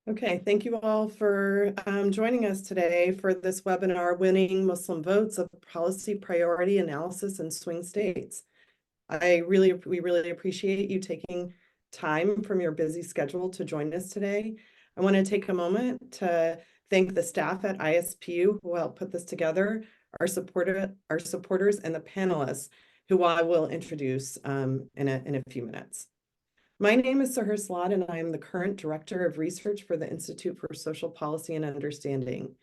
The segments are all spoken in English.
Okay, thank you all for joining us today for this webinar, Winning Muslim Votes, a Policy Priority Analysis in Swing States. We really appreciate you taking time from your busy schedule to join us today. I want to take a moment to thank the staff at ISPU who helped put this together, our supporters, and the panelists who I will introduce in a few minutes. My name is Sahar Slad, and I am the current Director of Research for the Institute for Social Policy and Understanding.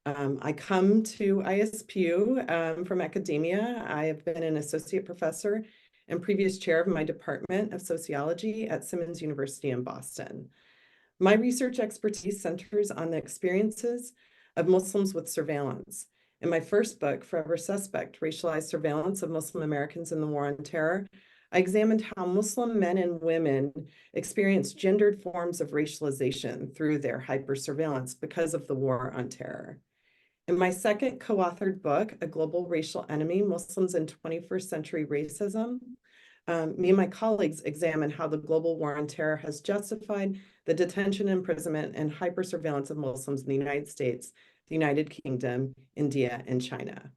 I come to ISPU from academia. I have been an associate professor and previous chair of my Department of Sociology at Simmons University in Boston. My research expertise centers on the experiences of Muslims with surveillance. In my first book, Forever Suspect, Racialized Surveillance of Muslim Americans in the War on Terror, I examined how Muslim men and women experience gendered forms of racialization through their hypersurveillance because of the War on Terror. In my second co-authored book, A Global Racial Enemy, Muslims in 21st Century Racism, me and my colleagues examine how the global war on terror has justified the detention, imprisonment, and hypersurveillance of Muslims in the United States, the United Kingdom, India, and China.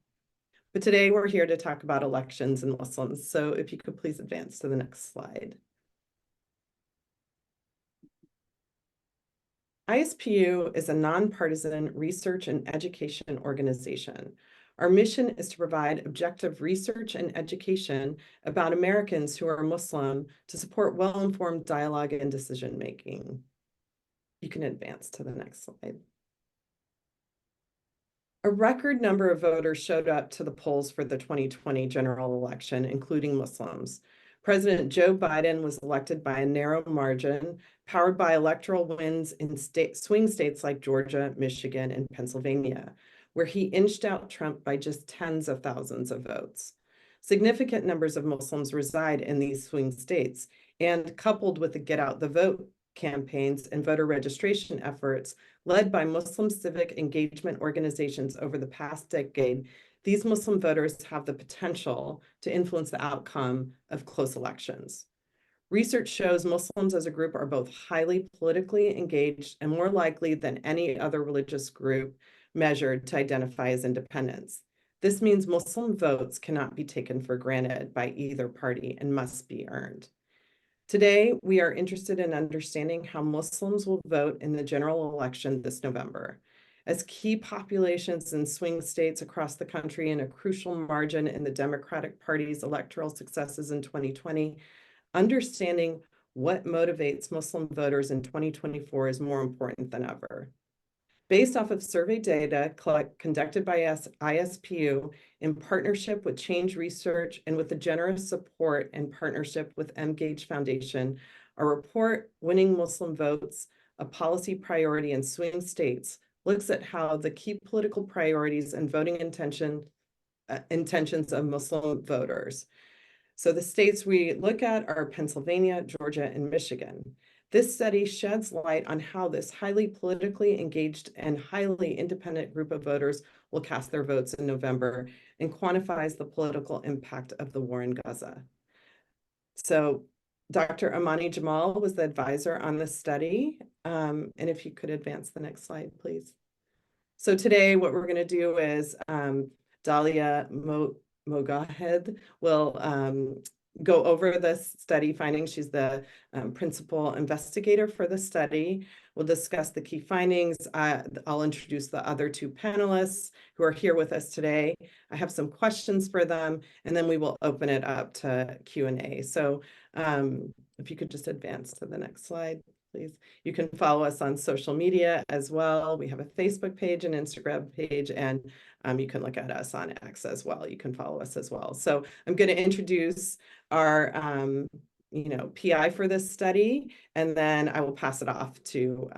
But today we're here to talk about elections and Muslims. So if you could please advance to the next slide. ISPU is a nonpartisan research and education organization. Our mission is to provide objective research and education about Americans who are Muslim to support well-informed dialogue and decision-making. You can advance to the next slide. A record number of voters showed up to the polls for the 2020 general election, including Muslims. President Joe Biden was elected by a narrow margin, powered by electoral wins in swing states like Georgia, Michigan, and Pennsylvania, where he inched out Trump by just tens of thousands of votes. Significant numbers of Muslims reside in these swing states, and coupled with the Get Out the Vote campaigns and voter registration efforts led by Muslim civic engagement organizations over the past decade, these Muslim voters have the potential to influence the outcome of close elections. Research shows Muslims as a group are both highly politically engaged and more likely than any other religious group measured to identify as independents. This means Muslim votes cannot be taken for granted by either party and must be earned. Today, we are interested in understanding how Muslims will vote in the general election this November. As key populations in swing states across the country and a crucial margin in the Democratic Party's electoral successes in 2020, understanding what motivates Muslim voters in 2024 is more important than ever. Based off of survey data conducted by ISPU in partnership with Change Research and with the generous support and partnership with Emgage Foundation, our report, Winning Muslim Votes, a Policy Priority in Swing States, looks at how the key political priorities and voting intentions of Muslim voters. So the states we look at are Pennsylvania, Georgia, and Michigan. This study sheds light on how this highly politically engaged and highly independent group of voters will cast their votes in November and quantifies the political impact of the war in Gaza. So Dr. Amani Jamal was the advisor on this study. And if you could advance the next slide, please. So today what we're going to do is Dalia Mogahed will go over this study findings. She's the principal investigator for the study. We'll discuss the key findings. I'll introduce the other two panelists who are here with us today. I have some questions for them, and then we will open it up to Q&A. So if you could just advance to the next slide, please. You can follow us on social media as well. We have a Facebook page, an Instagram page, and you can look at us on X as well. You can follow us as well. So I'm going to introduce our PI for this study, and then I will pass it off to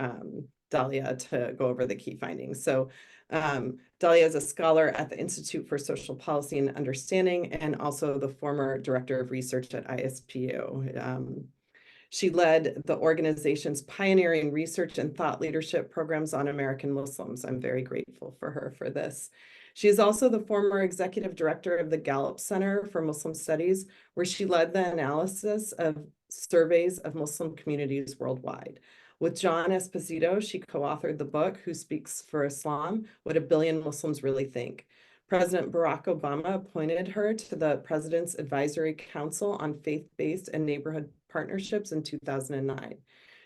Dalia to go over the key findings. So Dalia is a scholar at the Institute for Social Policy and Understanding, and also the former director of research at ISPU. She led the organization's pioneering research and thought leadership programs on American Muslims. I'm very grateful for her for this. She is also the former executive director of the Gallup Center for Muslim Studies, where she led the analysis of surveys of Muslim communities worldwide. With John Esposito, she co-authored the book, Who Speaks for Islam? What a Billion Muslims Really Think. President Barack Obama appointed her to the President's Advisory Council on Faith-Based and Neighborhood Partnerships in 2009.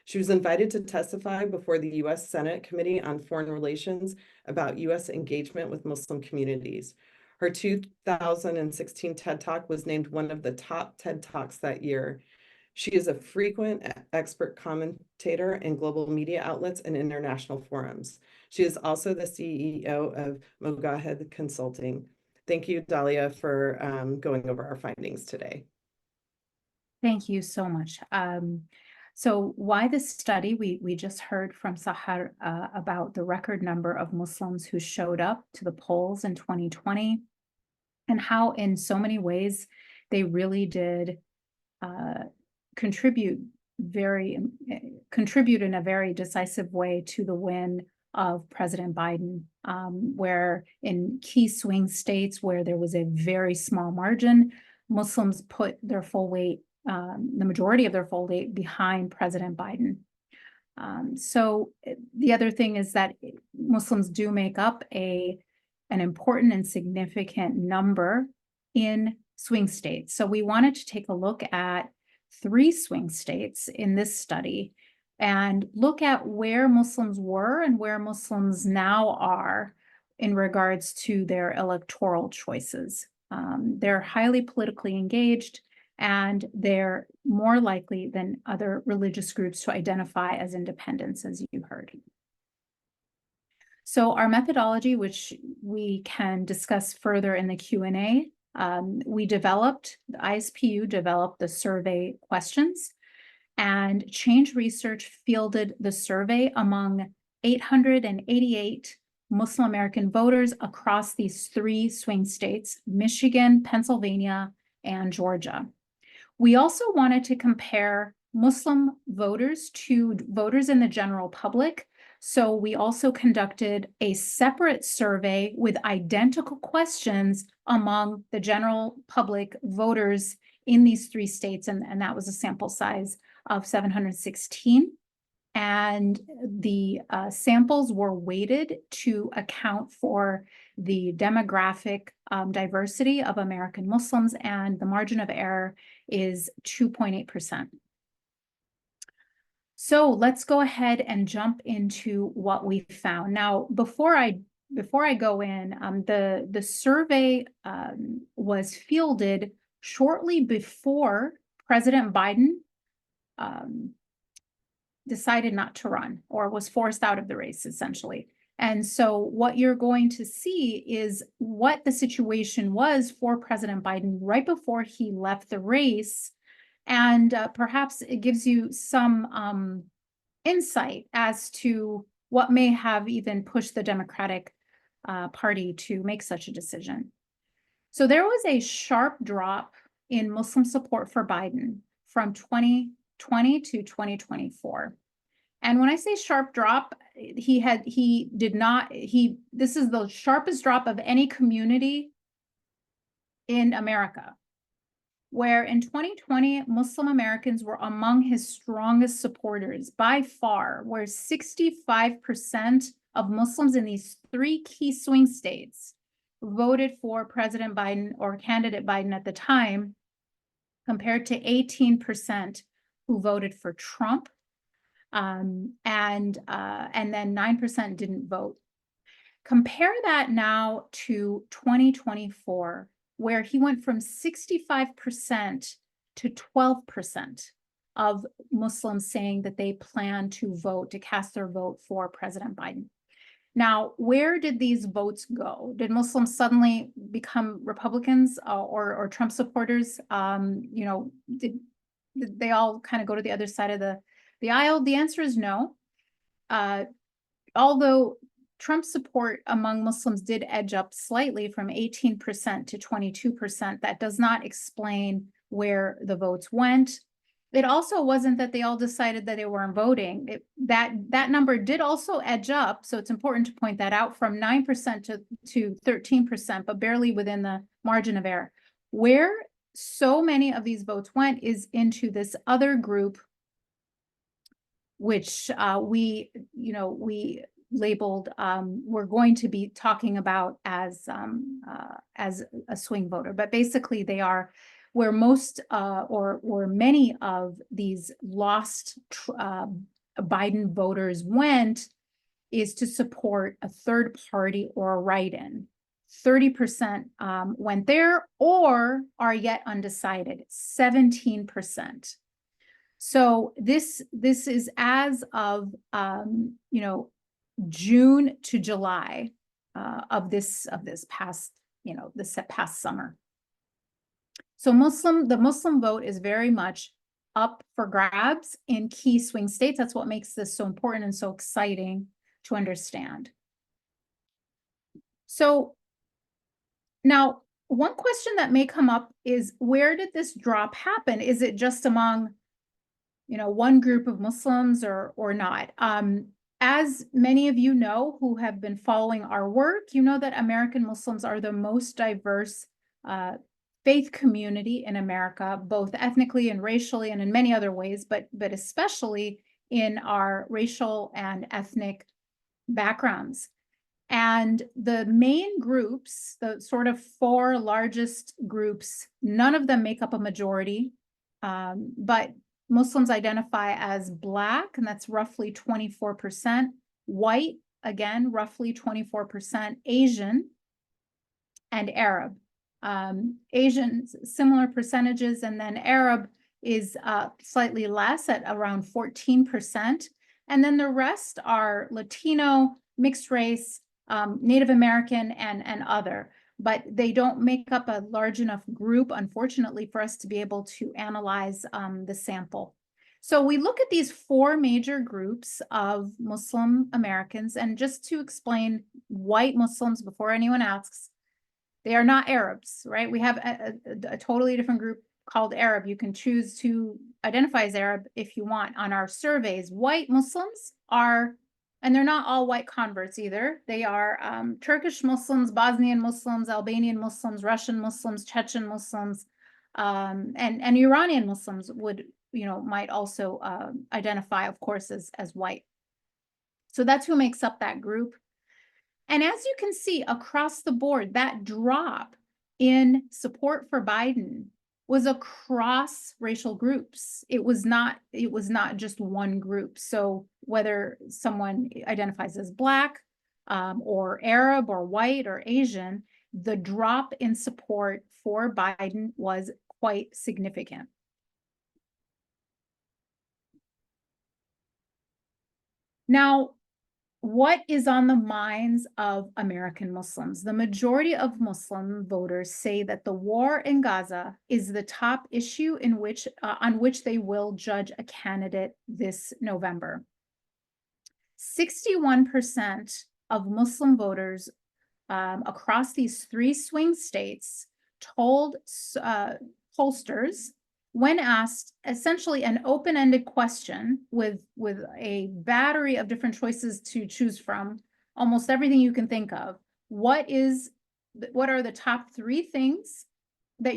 She was invited to testify before the U.S. Senate Committee on Foreign Relations about U.S. engagement with Muslim communities. Her 2016 TED Talk was named one of the top TED Talks that year. She is a frequent expert commentator in global media outlets and international forums. She is also the CEO of Mogahed Consulting. Thank you, Dalia, for going over our findings today. Thank you so much. So why this study? We just heard from Sahar about the record number of Muslims who showed up to the polls in 2020 and how in so many ways they really did contribute in a very decisive way to the win of President Biden, where in key swing states where there was a very small margin, Muslims put their full weight, the majority of their full weight behind President Biden. So the other thing is that Muslims do make up an important and significant number in swing states. So we wanted to take a look at 3 swing states in this study and look at where Muslims were and where Muslims now are in regards to their electoral choices. They're highly politically engaged, and they're more likely than other religious groups to identify as independents, as you heard. So our methodology, which we can discuss further in the Q&A, the ISPU developed the survey questions, and Change Research fielded the survey among 888 Muslim American voters across these 3 swing states, Michigan, Pennsylvania, and Georgia. We also wanted to compare Muslim voters to voters in the general public. So we also conducted a separate survey with identical questions among the general public voters in these 3 states, and that was a sample size of 716. And the samples were weighted to account for the demographic diversity of American Muslims, and the margin of error is 2.8%. So let's go ahead and jump into what we found. Now, before I go in, the survey was fielded shortly before President Biden decided not to run, or was forced out of the race, essentially. And so what you're going to see is what the situation was for President Biden right before he left the race. And perhaps it gives you some insight as to what may have even pushed the Democratic Party to make such a decision. So there was a sharp drop in Muslim support for Biden from 2020 to 2024. And when I say sharp drop, this is the sharpest drop of any community in America, where in 2020, Muslim Americans were among his strongest supporters by far, where 65% of Muslims in these 3 key swing states voted for President Biden or candidate Biden at the time, compared to 18% who voted for Trump, and then 9% didn't vote. Compare that now to 2024, where he went from 65% to 12% of Muslims saying that they plan to vote, to cast their vote for President Biden. Now, where did these votes go? Did Muslims suddenly become Republicans or Trump supporters? Did they all kind of go to the other side of the aisle? The answer is no. Although Trump support among Muslims did edge up slightly from 18% to 22%, that does not explain where the votes went. It also wasn't that they all decided that they weren't voting. That number did also edge up, so it's important to point that out, from 9% to 13%, but barely within the margin of error. Where so many of these votes went is into this other group, which we labeled, we're going to be talking about as a swing voter. But basically they are where most or many of these lost Biden voters went is to support a third party or a write-in. 30% went there or are yet undecided, 17%. So this is as of June to July of this past this past summer. So the Muslim vote is very much up for grabs in key swing states. That's what makes this so important and so exciting to understand. So now, one question that may come up is, where did this drop happen? Is it just among, one group of Muslims or not? As many of you know who have been following our work, you know that American Muslims are the most diverse faith community in America, both ethnically and racially and in many other ways, but especially in our racial and ethnic backgrounds. And the main groups, the sort of four largest groups, none of them make up a majority, but Muslims identify as Black, and that's roughly 24%, white, again, roughly 24%, Asian, and Arab. Asian, similar percentages, and then Arab is slightly less at around 14%. And then the rest are Latino, mixed race, Native American, and other. But they don't make up a large enough group, unfortunately, for us to be able to analyze the sample. So we look at these four major groups of Muslim Americans, and just to explain white Muslims before anyone asks, they are not Arabs, right? We have a totally different group called Arab. You can choose to identify as Arab if you want on our surveys. White Muslims are, and they're not all white converts either. They are Turkish Muslims, Bosnian Muslims, Albanian Muslims, Russian Muslims, Chechen Muslims, and Iranian Muslims would, might also identify, of course, as white. So that's who makes up that group. And as you can see across the board, that drop in support for Biden was across racial groups. It was not just one group. So whether someone identifies as Black or Arab or white or Asian, the drop in support for Biden was quite significant. Now, what is on the minds of American Muslims? The majority of Muslim voters say that the war in Gaza is the top issue on which they will judge a candidate this November. 61% of Muslim voters across these three swing states told pollsters, when asked essentially an open-ended question with a battery of different choices to choose from, almost everything you can think of, what are the top three things that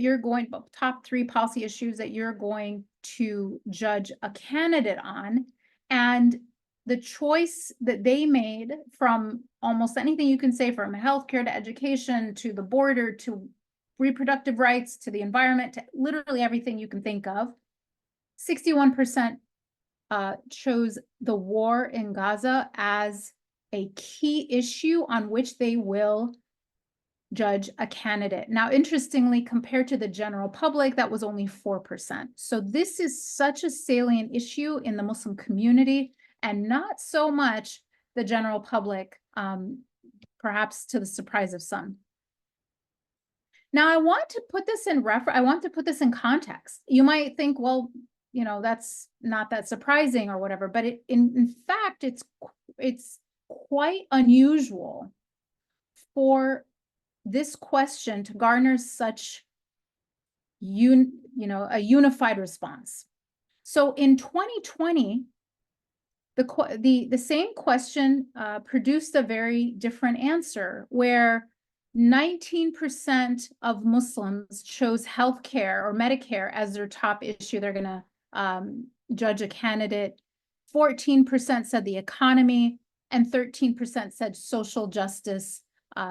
top three policy issues that you're going to judge a candidate on? And the choice that they made, from almost anything you can say, from healthcare to education to the border to reproductive rights to the environment, to literally everything you can think of, 61% chose the war in Gaza as a key issue on which they will judge a candidate. Now, interestingly, compared to the general public, that was only 4%. So this is such a salient issue in the Muslim community, and not so much the general public, perhaps to the surprise of some. Now, I want to put this in context. You might think, well, that's not that surprising or whatever, but in fact, it's quite unusual for this question to garner such a unified response. So in 2020, the same question produced a very different answer, where 19% of Muslims chose healthcare or Medicare as their top issue they're going to judge a candidate 14% said the economy, and 13% said social justice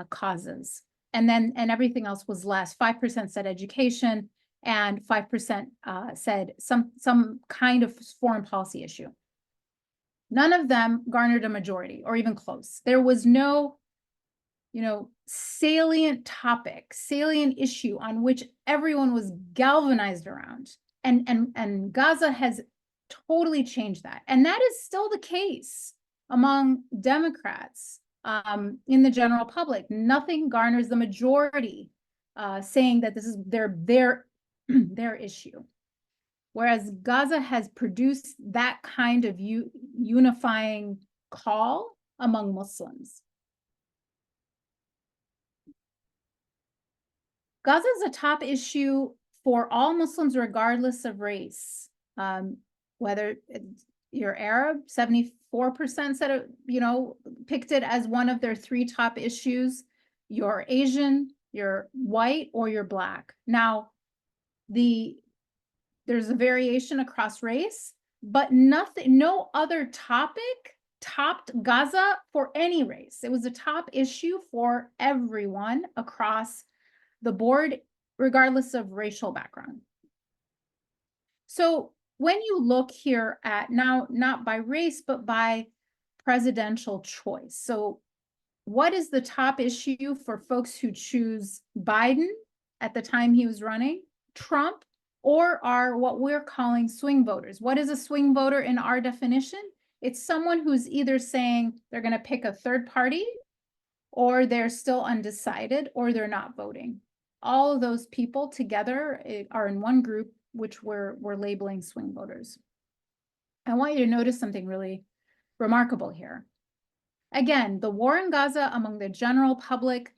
causes. And everything else was less. 5% said education, and 5% said some kind of foreign policy issue. None of them garnered a majority or even close. There was no, salient topic, salient issue on which everyone was galvanized around. And Gaza has totally changed that. And that is still the case among Democrats in the general public. Nothing garners the majority saying that this is their issue. Whereas Gaza has produced that kind of unifying call among Muslims. Gaza is a top issue for all Muslims, regardless of race. Whether you're Arab, 74% said, picked it as one of their 3 top issues. You're Asian, you're white, or you're Black. Now, there's a variation across race, but no other topic topped Gaza for any race. It was a top issue for everyone across the board, regardless of racial background. So when you look here at now, not by race, but by presidential choice. So what is the top issue for folks who choose Biden at the time he was running, Trump, or are what we're calling swing voters? What is a swing voter in our definition? It's someone who's either saying they're going to pick a third party, or they're still undecided, or they're not voting. All of those people together are in one group, which we're labeling swing voters. I want you to notice something really remarkable here. Again, the war in Gaza among the general public,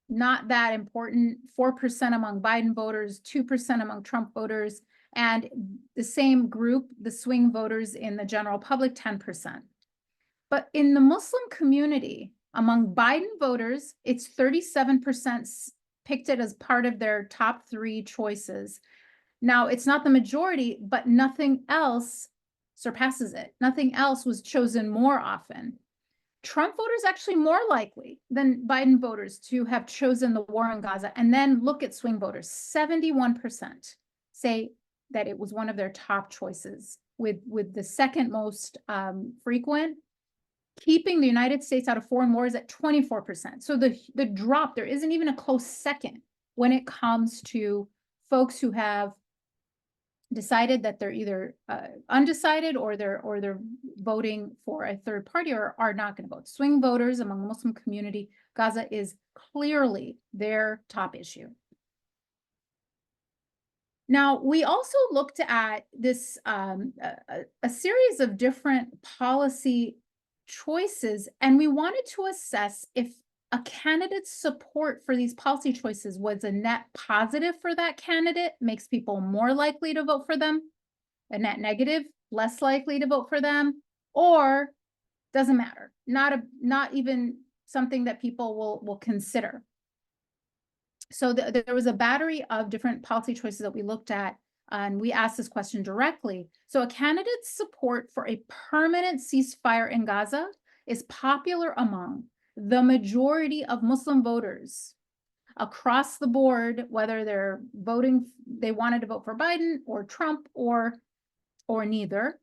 not that important. 4% among Biden voters, 2% among Trump voters, and the same group, the swing voters in the general public, 10%. But in the Muslim community, among Biden voters, it's 37% picked it as part of their top 3 choices. Now, it's not the majority, but nothing else surpasses it. Nothing else was chosen more often. Trump voters actually more likely than Biden voters to have chosen the war in Gaza. And then look at swing voters. 71% say that it was one of their top choices, with the second most frequent keeping the United States out of foreign wars at 24%. So the drop, there isn't even a close second when it comes to folks who have decided that they're either undecided or they're voting for a third party or are not going to vote. Swing voters among the Muslim community, Gaza is clearly their top issue. Now, we also looked at this a series of different policy choices, and we wanted to assess if a candidate's support for these policy choices was a net positive for that candidate, makes people more likely to vote for them, a net negative, less likely to vote for them, or doesn't matter, not even something that people will consider. So there was a battery of different policy choices that we looked at, and we asked this question directly. So a candidate's support for a permanent ceasefire in Gaza is popular among the majority of Muslim voters across the board, whether they're voting, they wanted to vote for Biden or Trump or neither.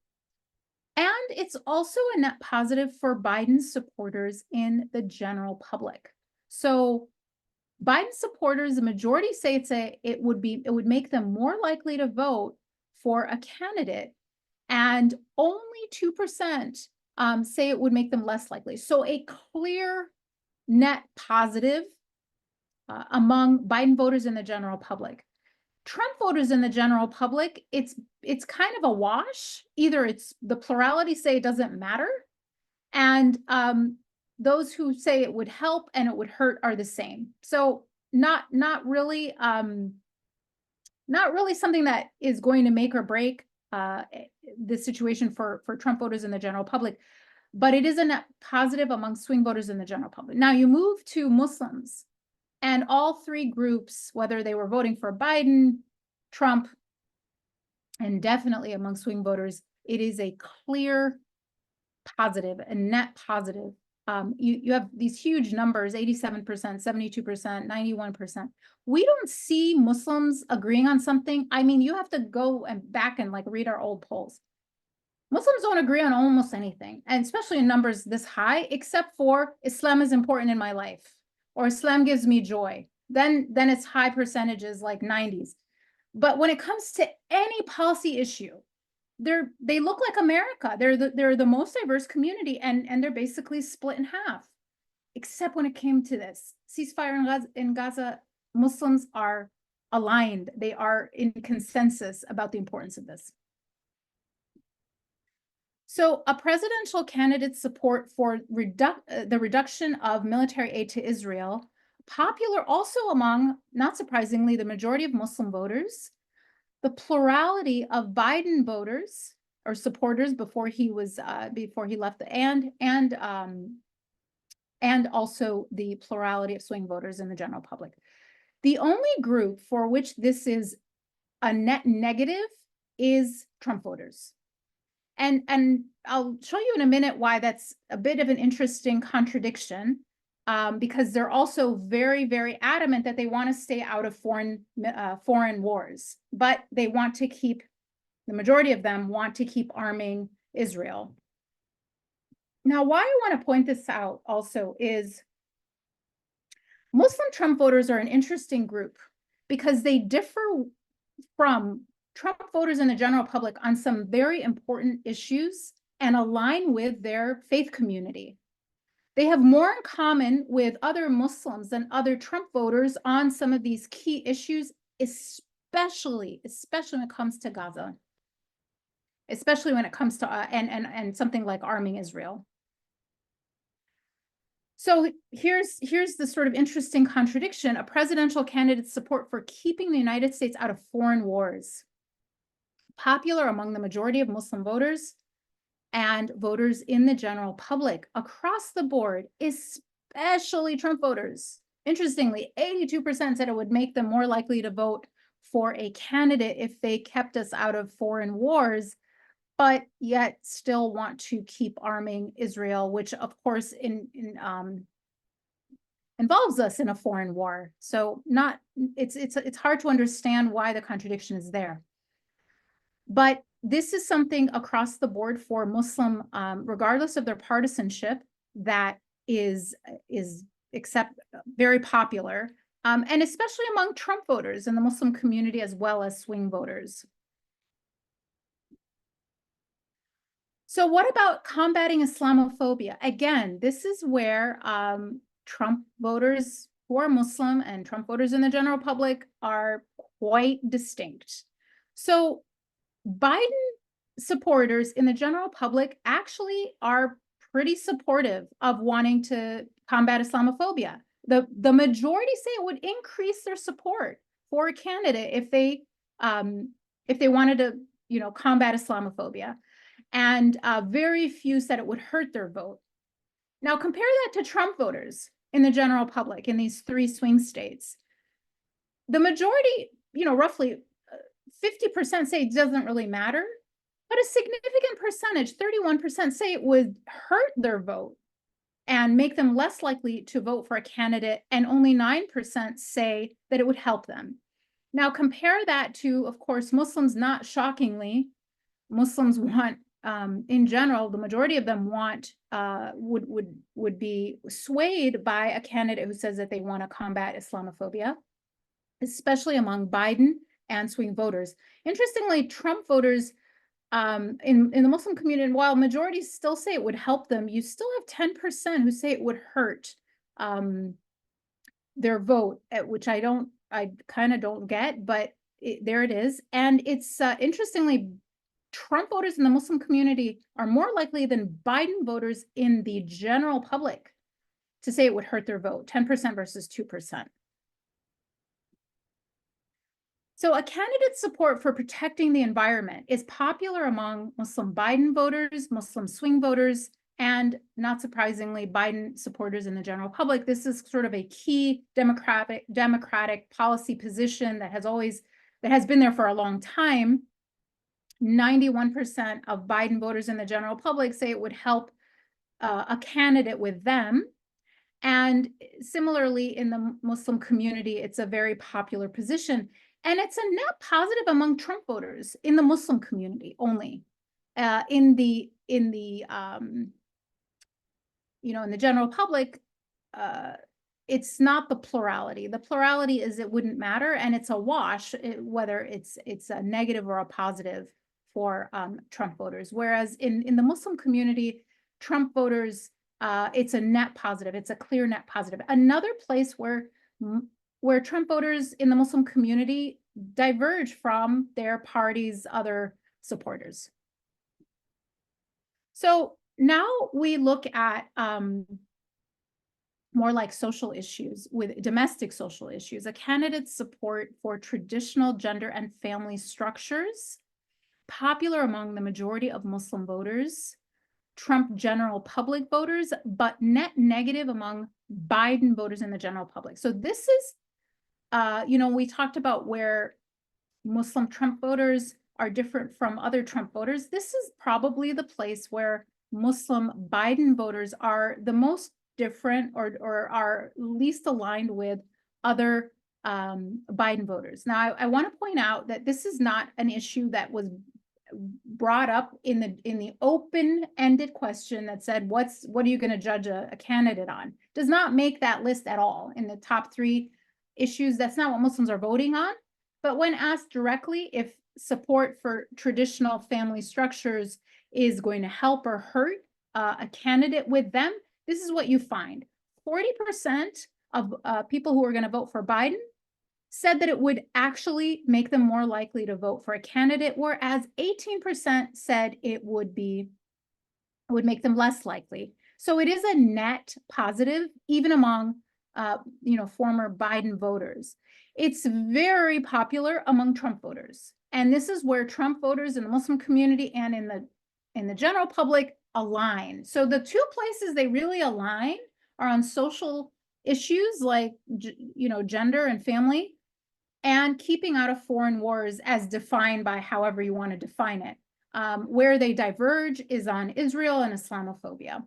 And it's also a net positive for Biden supporters in the general public. So Biden supporters, the majority say it would make them more likely to vote for a candidate, and only 2% say it would make them less likely. So a clear net positive among Biden voters in the general public. Trump voters in the general public, it's kind of a wash. Either it's the plurality say it doesn't matter, and those who say it would help and it would hurt are the same. So not really something that is going to make or break the situation for Trump voters in the general public, but it is a net positive among swing voters in the general public. Now you move to Muslims, and all 3 groups, whether they were voting for Biden, Trump, and definitely among swing voters, it is a clear positive, a net positive. You have these huge numbers, 87%, 72%, 91%. We don't see Muslims agreeing on something. I mean, you have to go and back and like read our old polls. Muslims don't agree on almost anything, and especially in numbers this high, except for Islam is important in my life, or Islam gives me joy. Then it's high percentages like 90s. But when it comes to any policy issue, they look like America. They're the most diverse community, and they're basically split in half. Except when it came to this ceasefire in Gaza, Muslims are aligned. They are in consensus about the importance of this. So a presidential candidate's support for the reduction of military aid to Israel, popular also among, not surprisingly, the majority of Muslim voters, the plurality of Biden voters or supporters before he left, and also the plurality of swing voters in the general public. The only group for which this is a net negative is Trump voters. And I'll show you in a minute why that's a bit of an interesting contradiction, because they're also very, very adamant that they want to stay out of foreign wars, but they want to keep, the majority of them want to keep arming Israel. Now, why I want to point this out also is Muslim Trump voters are an interesting group because they differ from Trump voters in the general public on some very important issues and align with their faith community. They have more in common with other Muslims than other Trump voters on some of these key issues, especially when it comes to Gaza, especially when it comes to and something like arming Israel. So here's the sort of interesting contradiction: a presidential candidate's support for keeping the United States out of foreign wars, popular among the majority of Muslim voters and voters in the general public across the board, especially Trump voters. Interestingly, 82% said it would make them more likely to vote for a candidate if they kept us out of foreign wars, but yet still want to keep arming Israel, which of course involves us in a foreign war. So it's hard to understand why the contradiction is there. But this is something across the board for Muslim, regardless of their partisanship, that is very popular, and especially among Trump voters in the Muslim community as well as swing voters. So what about combating Islamophobia? Again, this is where Trump voters who are Muslim and Trump voters in the general public are quite distinct. So Biden supporters in the general public actually are pretty supportive of wanting to combat Islamophobia. The majority say it would increase their support for a candidate if they wanted to, combat Islamophobia. And very few said it would hurt their vote. Now compare that to Trump voters in the general public in these 3 swing states. The majority, roughly 50% say it doesn't really matter, but a significant percentage, 31%, say it would hurt their vote and make them less likely to vote for a candidate, and only 9% say that it would help them. Now compare that to, of course, Muslims. Not shockingly, Muslims want, in general, the majority of them want, would be swayed by a candidate who says that they want to combat Islamophobia, especially among Biden and swing voters. Interestingly, Trump voters in the Muslim community, while majorities still say it would help them, you still have 10% who say it would hurt their vote, which I kind of don't get, but there it is. And it's interestingly, Trump voters in the Muslim community are more likely than Biden voters in the general public to say it would hurt their vote, 10% versus 2%. So a candidate's support for protecting the environment is popular among Muslim Biden voters, Muslim swing voters, and not surprisingly, Biden supporters in the general public. This is sort of a key democratic policy position that has been there for a long time. 91% of Biden voters in the general public say it would help a candidate with them. And similarly, in the Muslim community, it's a very popular position. And it's a net positive among Trump voters in the Muslim community only. In the general public, it's not the plurality. The plurality is it wouldn't matter, and it's a wash whether it's a negative or a positive for Trump voters. Whereas in the Muslim community, Trump voters, it's a net positive. It's a clear net positive. Another place where Trump voters in the Muslim community diverge from their party's other supporters. So now we look at more like social issues, with domestic social issues. A candidate's support for traditional gender and family structures, popular among the majority of Muslim voters, Trump general public voters, but net negative among Biden voters in the general public. So this is, we talked about where Muslim Trump voters are different from other Trump voters. This is probably the place where Muslim Biden voters are the most different or are least aligned with other Biden voters. Now, I want to point out that this is not an issue that was brought up in the open-ended question that said, what are you going to judge a candidate on? Does not make that list at all in the top 3 issues. That's not what Muslims are voting on. But when asked directly if support for traditional family structures is going to help or hurt a candidate with them, this is what you find. 40% of people who are going to vote for Biden said that it would actually make them more likely to vote for a candidate, whereas 18% said it would make them less likely. So it is a net positive, even among former Biden voters. It's very popular among Trump voters. And this is where Trump voters in the Muslim community and in the general public align. So the 2 places they really align are on social issues like, gender and family, and keeping out of foreign wars as defined by however you want to define it. Where they diverge is on Israel and Islamophobia.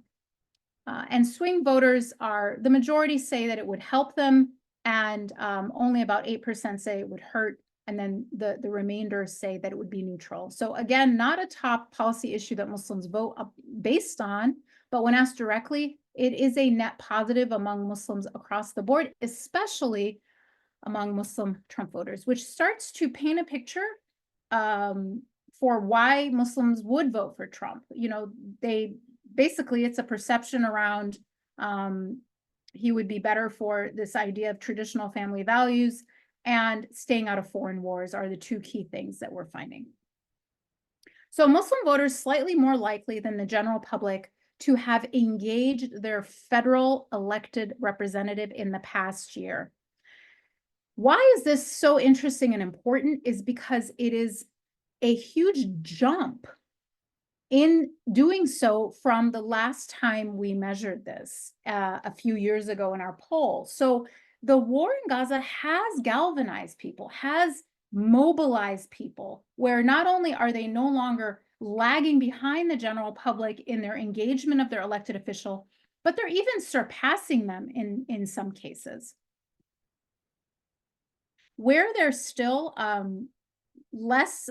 And swing voters the majority say that it would help them, and only about 8% say it would hurt, and then the remainder say that it would be neutral. So again, not a top policy issue that Muslims vote based on, but when asked directly, it is a net positive among Muslims across the board, especially among Muslim Trump voters, which starts to paint a picture for why Muslims would vote for Trump. Basically, it's a perception around he would be better for this idea of traditional family values, and staying out of foreign wars are the 2 key things that we're finding. So Muslim voters slightly more likely than the general public to have engaged their federal elected representative in the past year. Why is this so interesting and important is because it is a huge jump in doing so from the last time we measured this a few years ago in our poll. So the war in Gaza has galvanized people, has mobilized people, where not only are they no longer lagging behind the general public in their engagement of their elected official, but they're even surpassing them in some cases. Where they're still less,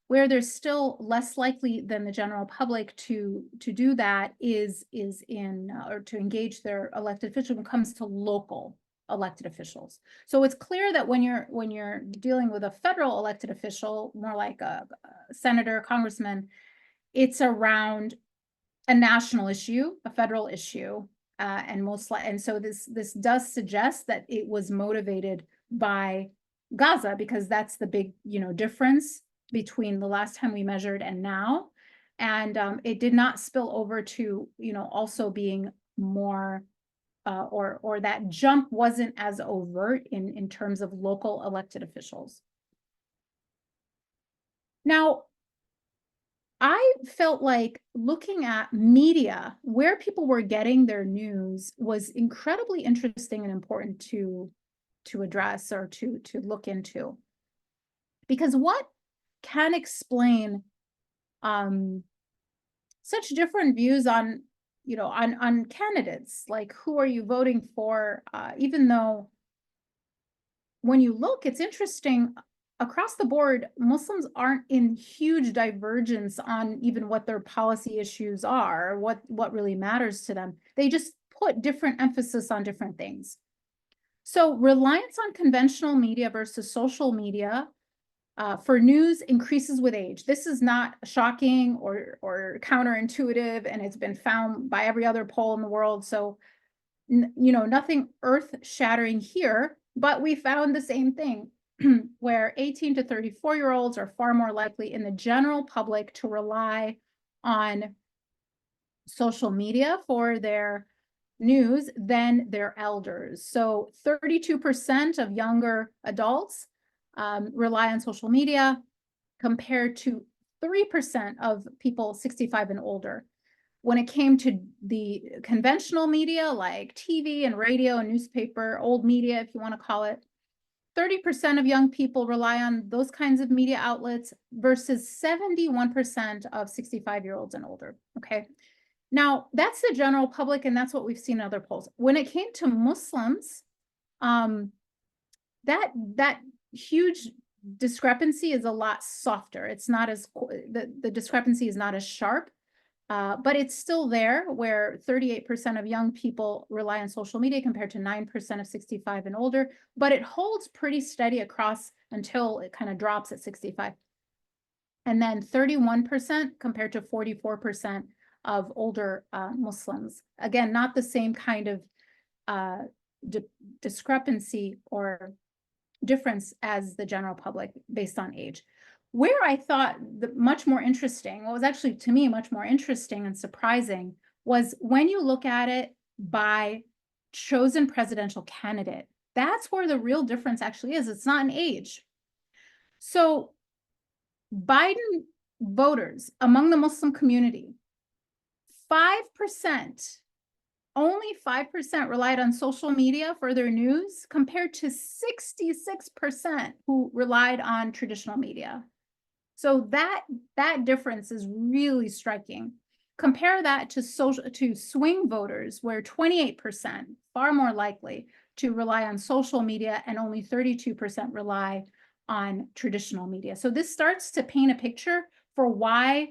where they're still less likely than the general public to do that is in or to engage their elected official when it comes to local elected officials. So it's clear that when you're dealing with a federal elected official, more like a senator, congressman, it's around a national issue, a federal issue, and so this does suggest that it was motivated by Gaza, because that's the big difference between the last time we measured and now. And it did not spill over to also being more or that jump wasn't as overt in terms of local elected officials. Now, I felt like looking at media, where people were getting their news, was incredibly interesting and important to address or to look into. Because what can explain such different views on, on candidates, like who are you voting for, even though when you look, it's interesting, across the board, Muslims aren't in huge divergence on even what their policy issues are, what really matters to them. They just put different emphasis on different things. So reliance on conventional media versus social media for news increases with age. This is not shocking or counterintuitive, and it's been found by every other poll in the world. So, nothing earth-shattering here, but we found the same thing, where 18 to 34-year-olds are far more likely in the general public to rely on social media for their news than their elders. So 32% of younger adults rely on social media, compared to 3% of people 65 and older. When it came to the conventional media like TV and radio and newspaper, old media, if you want to call it, 30% of young people rely on those kinds of media outlets versus 71% of 65-year-olds and older. Okay. Now, that's the general public, and that's what we've seen in other polls. When it came to Muslims, that huge discrepancy is a lot softer. It's not as, the discrepancy is not as sharp, but it's still there, where 38% of young people rely on social media compared to 9% of 65 and older, but it holds pretty steady across until it kind of drops at 65. And then 31% compared to 44% of older Muslims. Again, not the same kind of discrepancy or difference as the general public based on age. Where I thought much more interesting, what was actually to me much more interesting and surprising, was when you look at it by chosen presidential candidate. That's where the real difference actually is. It's not an age. So Biden voters among the Muslim community, 5%, only 5% relied on social media for their news, compared to 66% who relied on traditional media. So that difference is really striking. Compare that to swing voters, where 28%, far more likely to rely on social media, and only 32% rely on traditional media. So this starts to paint a picture for why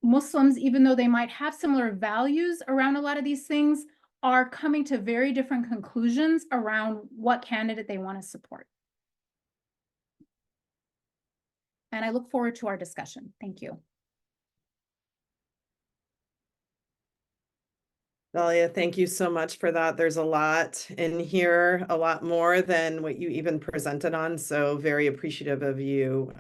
Muslims, even though they might have similar values around a lot of these things, are coming to very different conclusions around what candidate they want to support. And I look forward to our discussion. Thank you. Dahlia, thank you so much for that. There's a lot in here, a lot more than what you even presented on. So very appreciative of you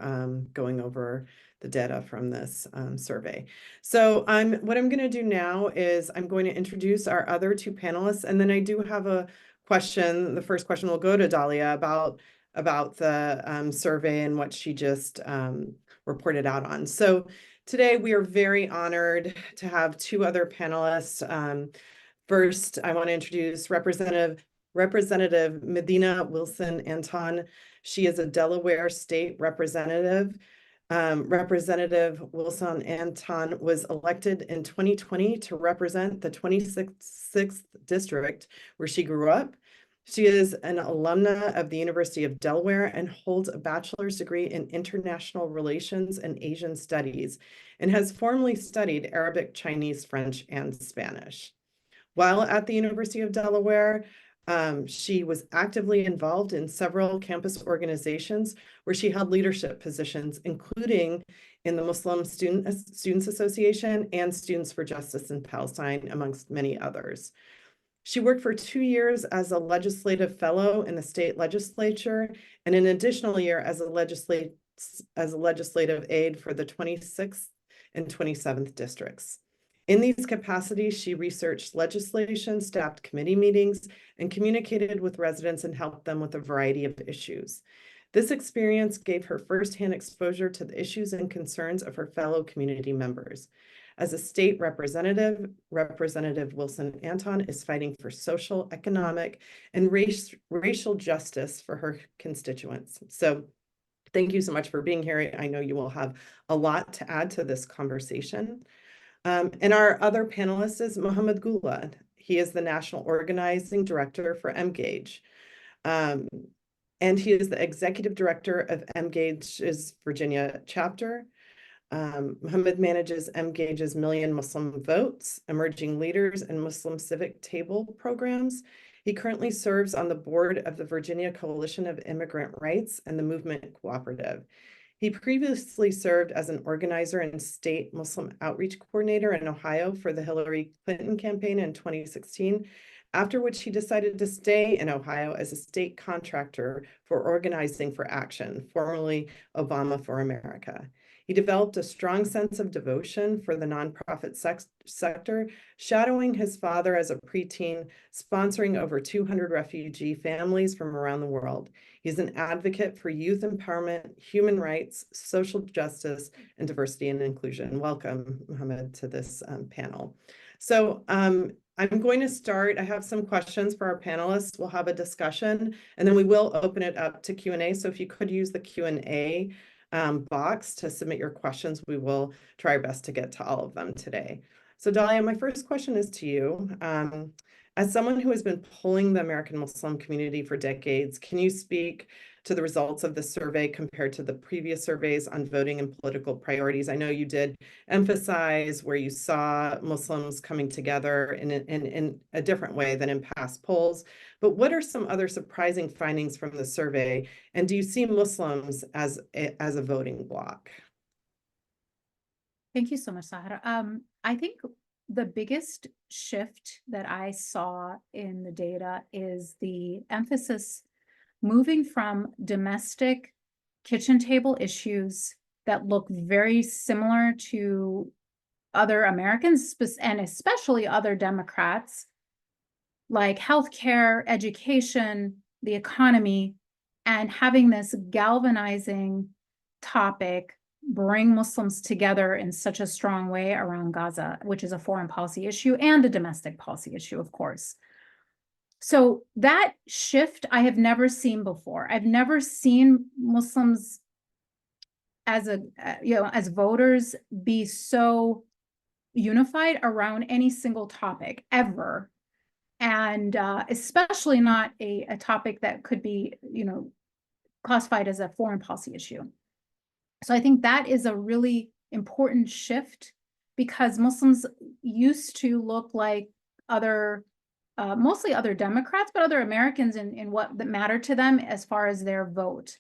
going over the data from this survey. So what I'm going to do now is I'm going to introduce our other two panelists, and then I do have a question. The first question will go to Dahlia about the survey and what she just reported out on. So today, we are very honored to have two other panelists. First, I want to introduce Representative Medina Wilson Anton. She is a Delaware State Representative. Representative Wilson Anton was elected in 2020 to represent the 26th district where she grew up. She is an alumna of the University of Delaware and holds a bachelor's degree in international relations and Asian studies, and has formerly studied Arabic, Chinese, French, and Spanish. While at the University of Delaware, she was actively involved in several campus organizations where she held leadership positions, including in the Muslim Students Association and Students for Justice in Palestine, amongst many others. She worked for 2 years as a legislative fellow in the state legislature, and an additional year as a legislative aide for the 26th and 27th districts. In these capacities, she researched legislation, staffed committee meetings, and communicated with residents and helped them with a variety of issues. This experience gave her firsthand exposure to the issues and concerns of her fellow community members. As a state representative, Representative Wilson Anton is fighting for social, economic, and racial justice for her constituents. So Thank you so much for being here. I know you will have a lot to add to this conversation. And our other panelist is Mohammed Gulad. He is the National Organizing Director for Emgage. And he is the Executive Director of Emgage's Virginia chapter. Mohammed manages Emgage's Million Muslim Votes, Emerging Leaders, and Muslim Civic Table programs. He currently serves on the board of the Virginia Coalition of Immigrant Rights and the Movement Cooperative. He previously served as an organizer and state Muslim outreach coordinator in Ohio for the Hillary Clinton campaign in 2016, after which he decided to stay in Ohio as a state contractor for Organizing for Action, formerly Obama for America. He developed a strong sense of devotion for the nonprofit sector, shadowing his father as a preteen, sponsoring over 200 refugee families from around the world. He's an advocate for youth empowerment, human rights, social justice, and diversity and inclusion. Welcome, Mohammed, to this panel. So I'm going to start. I have some questions for our panelists. We'll have a discussion, and then we will open it up to Q&A. So if you could use the Q&A box to submit your questions, we will try our best to get to all of them today. So Dalia, my first question is to you. As someone who has been polling the American Muslim community for decades, can you speak to the results of the survey compared to the previous surveys on voting and political priorities? I know you did emphasize where you saw Muslims coming together in a different way than in past polls, but what are some other surprising findings from the survey? And do you see Muslims as a voting bloc? Thank you so much, Sahara. I think the biggest shift that I saw in the data is the emphasis moving from domestic kitchen table issues that look very similar to other Americans, and especially other Democrats, like healthcare, education, the economy, and having this galvanizing topic bring Muslims together in such a strong way around Gaza, which is a foreign policy issue and a domestic policy issue, of course. So that shift I have never seen before. I've never seen Muslims as as voters be so unified around any single topic ever. And especially not a topic that could be, classified as a foreign policy issue. So I think that is a really important shift, because Muslims used to look like other, mostly other Democrats, but other Americans in what that mattered to them as far as their vote.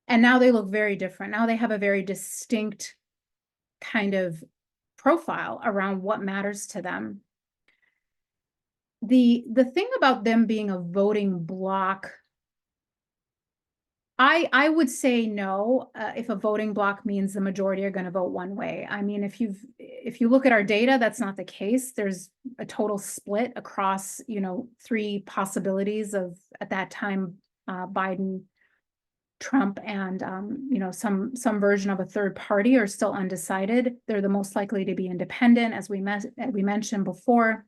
And now they look very different. Now they have a very distinct kind of profile around what matters to them. The thing about them being a voting bloc, I would say no, if a voting bloc means the majority are going to vote one way. I mean, if you look at our data, that's not the case. There's a total split across, three possibilities of, at that time, Biden, Trump, and some version of a third party are still undecided. They're the most likely to be independent, as we mentioned before.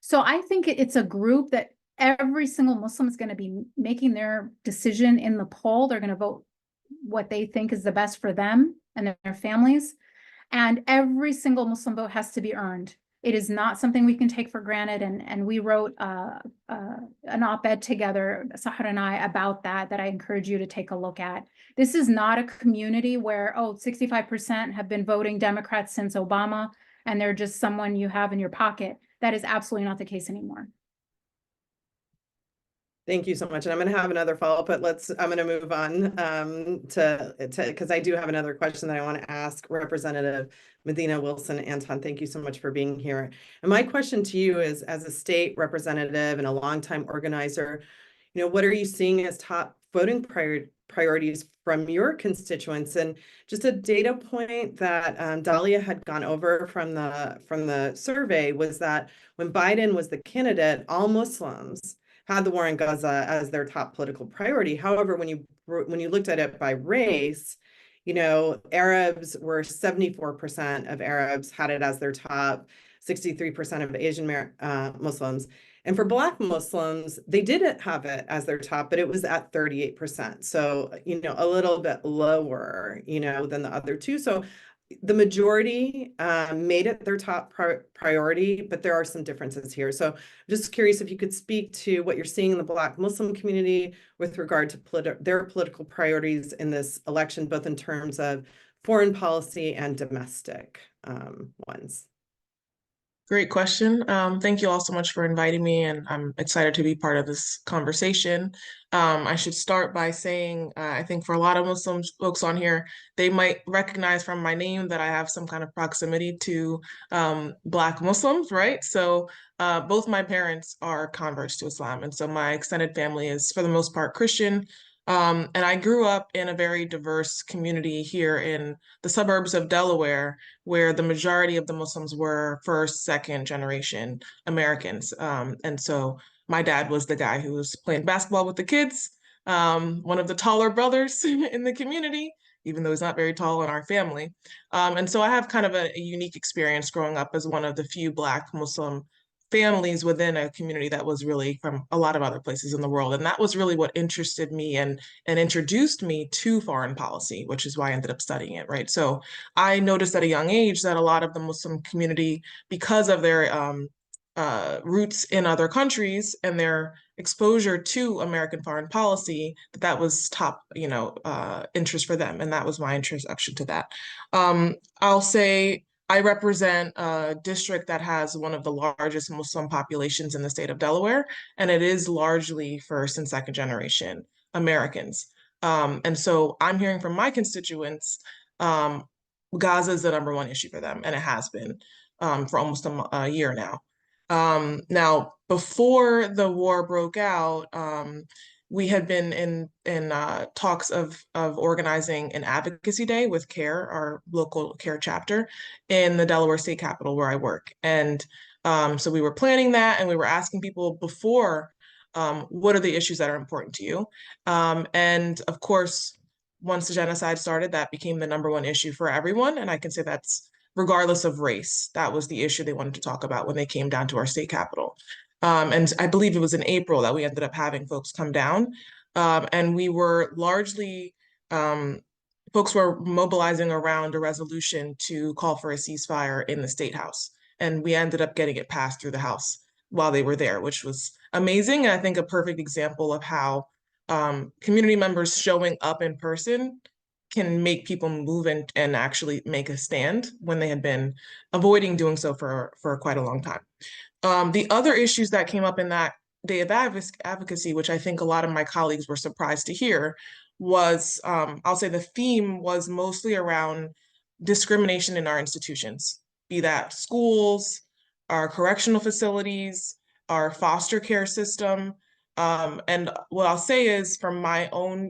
So I think it's a group that every single Muslim is going to be making their decision in the poll. They're going to vote what they think is the best for them and their families. And every single Muslim vote has to be earned. It is not something we can take for granted. And we wrote an op-ed together, Sahar and I, about that I encourage you to take a look at. This is not a community where, 65% have been voting Democrats since Obama, and they're just someone you have in your pocket. That is absolutely not the case anymore. Thank you so much. And I'm going to have another follow-up, but I'm going to move on because I do have another question that I want to ask Representative Medina Wilson. Anton, thank you so much for being here. And my question to you is, as a state representative and a longtime organizer, what are you seeing as top voting priorities from your constituents? And just a data point that Dalia had gone over from the survey was that when Biden was the candidate, all Muslims had the war in Gaza as their top political priority. However, when you looked at it by race, Arabs were 74% of Arabs had it as their top. 63% of Asian Muslims. And for Black Muslims, they didn't have it as their top, but it was at 38%. So, a little bit lower, than the other two. So the majority made it their top priority, but there are some differences here. So I'm just curious if you could speak to what you're seeing in the Black Muslim community with regard to their political priorities in this election, both in terms of foreign policy and domestic ones. Great question. Thank you all so much for inviting me, and I'm excited to be part of this conversation. I should start by saying, I think for a lot of Muslim folks on here, they might recognize from my name that I have some kind of proximity to Black Muslims, right? So both my parents are converts to Islam, and so my extended family is, for the most part, Christian. And I grew up in a very diverse community here in the suburbs of Delaware, where the majority of the Muslims were first, second generation Americans. And so my dad was the guy who was playing basketball with the kids, one of the taller brothers in the community, even though he's not very tall in our family. And so I have kind of a unique experience growing up as one of the few Black Muslim families within a community that was really from a lot of other places in the world. And that was really what interested me and introduced me to foreign policy, which is why I ended up studying it, right? So I noticed at a young age that a lot of the Muslim community, because of their roots in other countries and their exposure to American foreign policy, that was top, interest for them. And that was my introduction to that. I'll say I represent a district that has one of the largest Muslim populations in the state of Delaware, and it is largely first and second generation Americans. And so I'm hearing from my constituents, Gaza is the number one issue for them, and it has been for almost a year now. Now, before the war broke out, we had been in talks of organizing an advocacy day with CARE, our local CARE chapter, in the Delaware State Capitol where I work. And so we were planning that, and we were asking people before, what are the issues that are important to you? And of course, once the genocide started, that became the number one issue for everyone. And I can say that's regardless of race. That was the issue they wanted to talk about when they came down to our state capitol. And I believe it was in April that we ended up having folks come down. And we were largely, folks were mobilizing around a resolution to call for a ceasefire in the State House. And we ended up getting it passed through the House while they were there, which was amazing. And I think a perfect example of how community members showing up in person can make people move and actually make a stand when they had been avoiding doing so for quite a long time. The other issues that came up in that day of advocacy, which I think a lot of my colleagues were surprised to hear, was, I'll say the theme was mostly around discrimination in our institutions, be that schools, our correctional facilities, our foster care system. And what I'll say is, from my own,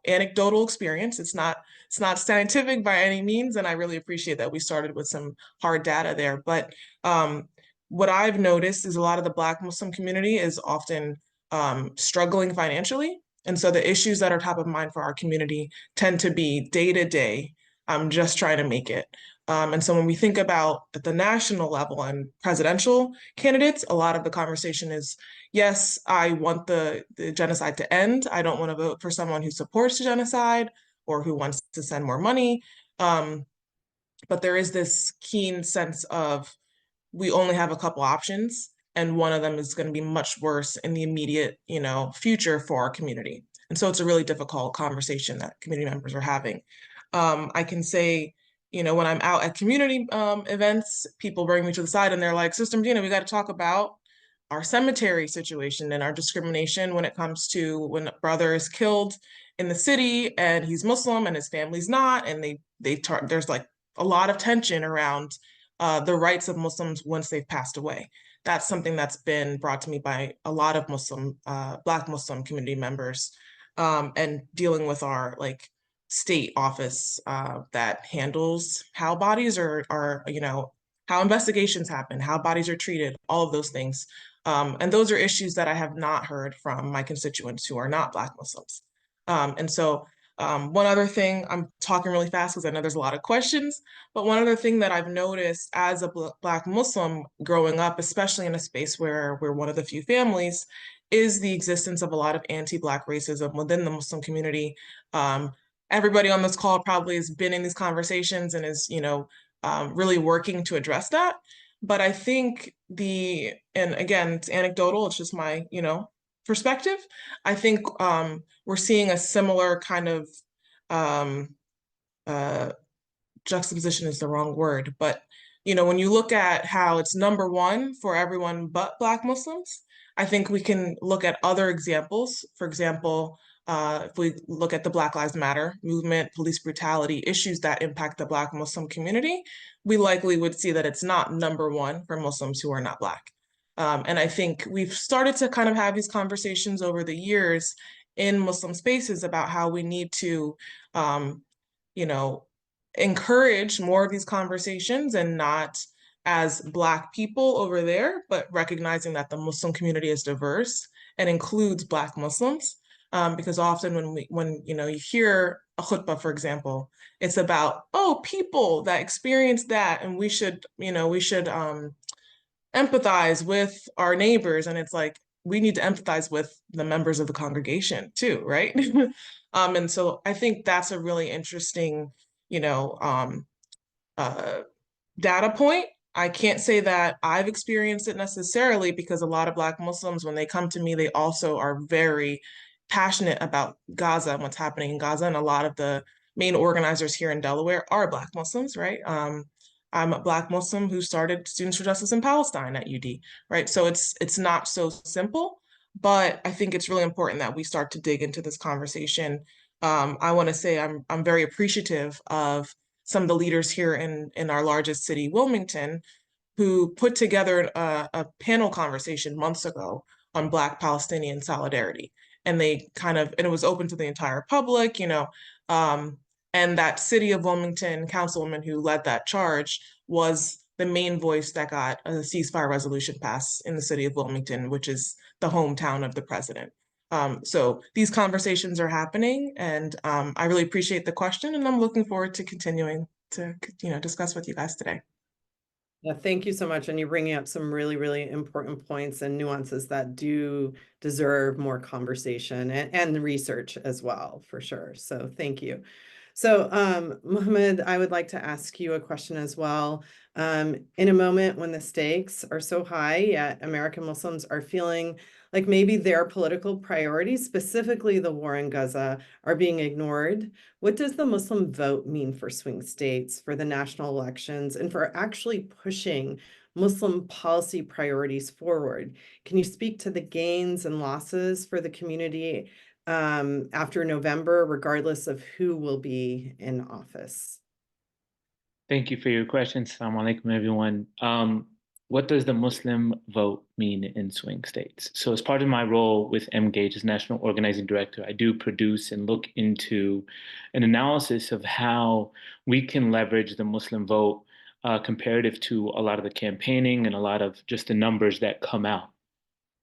anecdotal experience, it's not scientific by any means, and I really appreciate that we started with some hard data there. But what I've noticed is a lot of the Black Muslim community is often struggling financially. And so the issues that are top of mind for our community tend to be day to day, just trying to make it. And so when we think about at the national level and presidential candidates, a lot of the conversation is, yes, I want the genocide to end. I don't want to vote for someone who supports the genocide or who wants to send more money. But there is this keen sense of, we only have a couple options, and one of them is going to be much worse in the immediate, future for our community. And so it's a really difficult conversation that community members are having. I can say, when I'm out at community events, people bring me to the side and they're like, Sister Medina, we got to talk about our cemetery situation and our discrimination when it comes to when a brother is killed in the city and he's Muslim and his family's not, and there's like a lot of tension around the rights of Muslims once they've passed away. That's something that's been brought to me by a lot of Black Muslim community members, and dealing with our state office that handles how bodies are, how investigations happen, how bodies are treated, all of those things. And those are issues that I have not heard from my constituents who are not Black Muslims. And so One other thing, I'm talking really fast because I know there's a lot of questions, but one other thing that I've noticed as a Black Muslim growing up, especially in a space where we're one of the few families, is the existence of a lot of anti-Black racism within the Muslim community. Everybody on this call probably has been in these conversations and is, really working to address that. But I think and again, it's anecdotal, it's just my, perspective. I think we're seeing a similar kind of um, juxtaposition is the wrong word, but when you look at how it's number one for everyone but Black Muslims, I think we can look at other examples. For example, if we look at the Black Lives Matter movement, police brutality, issues that impact the Black Muslim community, we likely would see that it's not number one for Muslims who are not Black. And I think we've started to kind of have these conversations over the years in Muslim spaces about how we need to, you know, encourage more of these conversations and not as Black people over there, but recognizing that the Muslim community is diverse and includes Black Muslims. Because often when you hear a khutbah, for example, it's about, oh, people that experience that, and we should empathize with our neighbors. And it's like, we need to empathize with the members of the congregation too, right? And so I think that's a really interesting, uh, data point. I can't say that I've experienced it necessarily because a lot of Black Muslims, when they come to me, they also are very passionate about Gaza and what's happening in Gaza. And a lot of the main organizers here in Delaware are Black Muslims, right? I'm a Black Muslim who started Students for Justice in Palestine at UD, right? So it's not so simple, but I think it's really important that we start to dig into this conversation. I want to say I'm very appreciative of some of the leaders here in our largest city, Wilmington, who put together a panel conversation months ago on Black Palestinian solidarity. And and it was open to the entire public, and that city of Wilmington councilwoman who led that charge was the main voice that got a ceasefire resolution passed in the city of Wilmington, which is the hometown of the president. So these conversations are happening, and I really appreciate the question, and I'm looking forward to continuing to discuss with you guys today. Yeah, thank you so much. And you're bringing up some really, really important points and nuances that do deserve more conversation and research as well, for sure. So thank you. So Mohammed, I would like to ask you a question as well. In a moment when the stakes are so high, yet American Muslims are feeling like maybe their political priorities, specifically the war in Gaza, are being ignored. What does the Muslim vote mean for swing states, for the national elections, and for actually pushing Muslim policy priorities forward? Can you speak to the gains and losses for the community after November, regardless of who will be in office? Thank you for your question. Assalamu alaikum, everyone. What does the Muslim vote mean in swing states? So as part of my role with Emgage as National Organizing Director, I do produce and look into an analysis of how we can leverage the Muslim vote comparative to a lot of the campaigning and a lot of just the numbers that come out.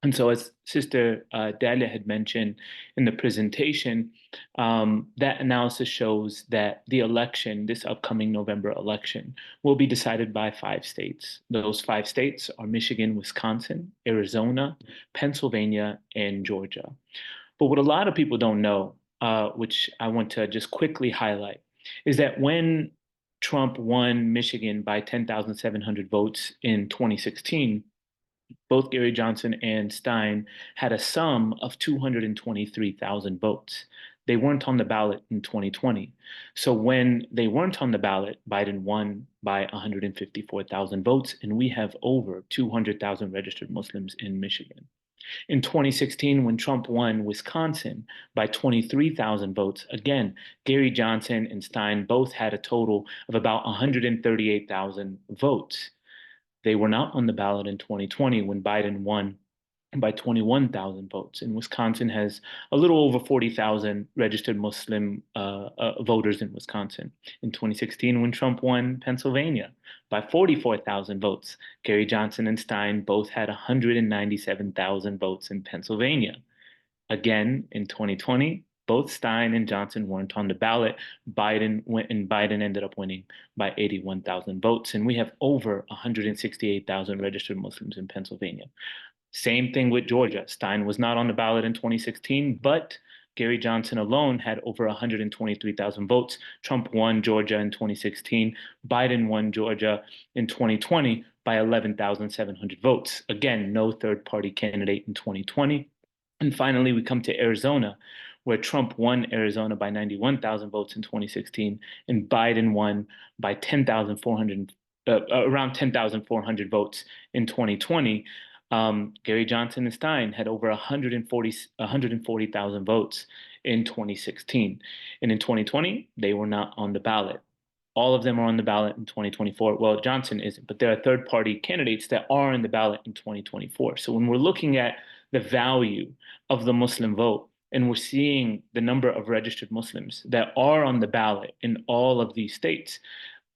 And so as Sister Dalia had mentioned in the presentation, that analysis shows that the election, this upcoming November election, will be decided by 5 states. Those 5 states are Michigan, Wisconsin, Arizona, Pennsylvania, and Georgia. But what a lot of people don't know, which I want to just quickly highlight, is that when Trump won Michigan by 10,700 votes in 2016, both Gary Johnson and Stein had a sum of 223,000 votes. They weren't on the ballot in 2020. So when they weren't on the ballot, Biden won by 154,000 votes, and we have over 200,000 registered Muslims in Michigan. In 2016, when Trump won Wisconsin by 23,000 votes, again, Gary Johnson and Stein both had a total of about 138,000 votes. They were not on the ballot in 2020 when Biden won by 21,000 votes. And Wisconsin has a little over 40,000 registered Muslim voters in Wisconsin. In 2016, when Trump won Pennsylvania by 44,000 votes, Gary Johnson and Stein both had 197,000 votes in Pennsylvania. Again, in 2020, Both Stein and Johnson weren't on the ballot. Biden went, and Biden ended up winning by 81,000 votes. And we have over 168,000 registered Muslims in Pennsylvania. Same thing with Georgia. Stein was not on the ballot in 2016, but Gary Johnson alone had over 123,000 votes. Trump won Georgia in 2016. Biden won Georgia in 2020 by 11,700 votes. Again, no third-party candidate in 2020. And finally, we come to Arizona, where Trump won Arizona by 91,000 votes in 2016, and Biden won by 10,400, around 10,400 votes in 2020. Gary Johnson and Stein had over 140,000 votes in 2016. And in 2020, they were not on the ballot. All of them are on the ballot in 2024. Well, Johnson isn't, but there are third-party candidates that are on the ballot in 2024. So when we're looking at the value of the Muslim vote, and we're seeing the number of registered Muslims that are on the ballot in all of these states,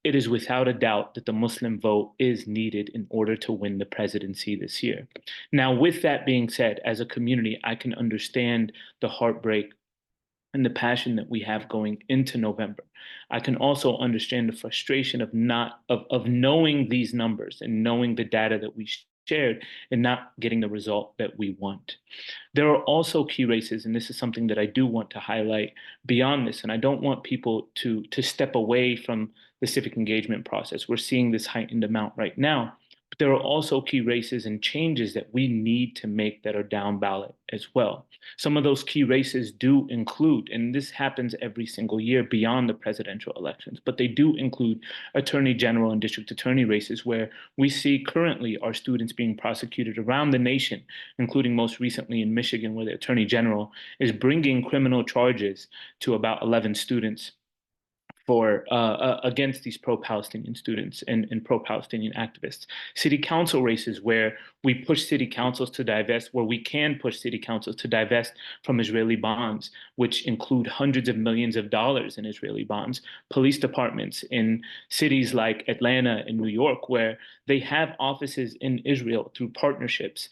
it is without a doubt that the Muslim vote is needed in order to win the presidency this year. Now, with that being said, as a community, I can understand the heartbreak and the passion that we have going into November. I can also understand the frustration of knowing these numbers and knowing the data that we shared and not getting the result that we want. There are also key races, and this is something that I do want to highlight beyond this, and I don't want people to step away from the civic engagement process. We're seeing this heightened amount right now, but there are also key races and changes that we need to make that are down ballot as well. Some of those key races do include, and this happens every single year beyond the presidential elections, but they do include attorney general and district attorney races where we see currently our students being prosecuted around the nation, including most recently in Michigan, where the attorney general is bringing criminal charges to about 11 students for against these pro-Palestinian students and pro-Palestinian activists. City council races where we push city councils to divest, where we can push city councils to divest from Israeli bonds, which include hundreds of millions of dollars in Israeli bonds. Police departments in cities like Atlanta and New York, where they have offices in Israel through partnerships.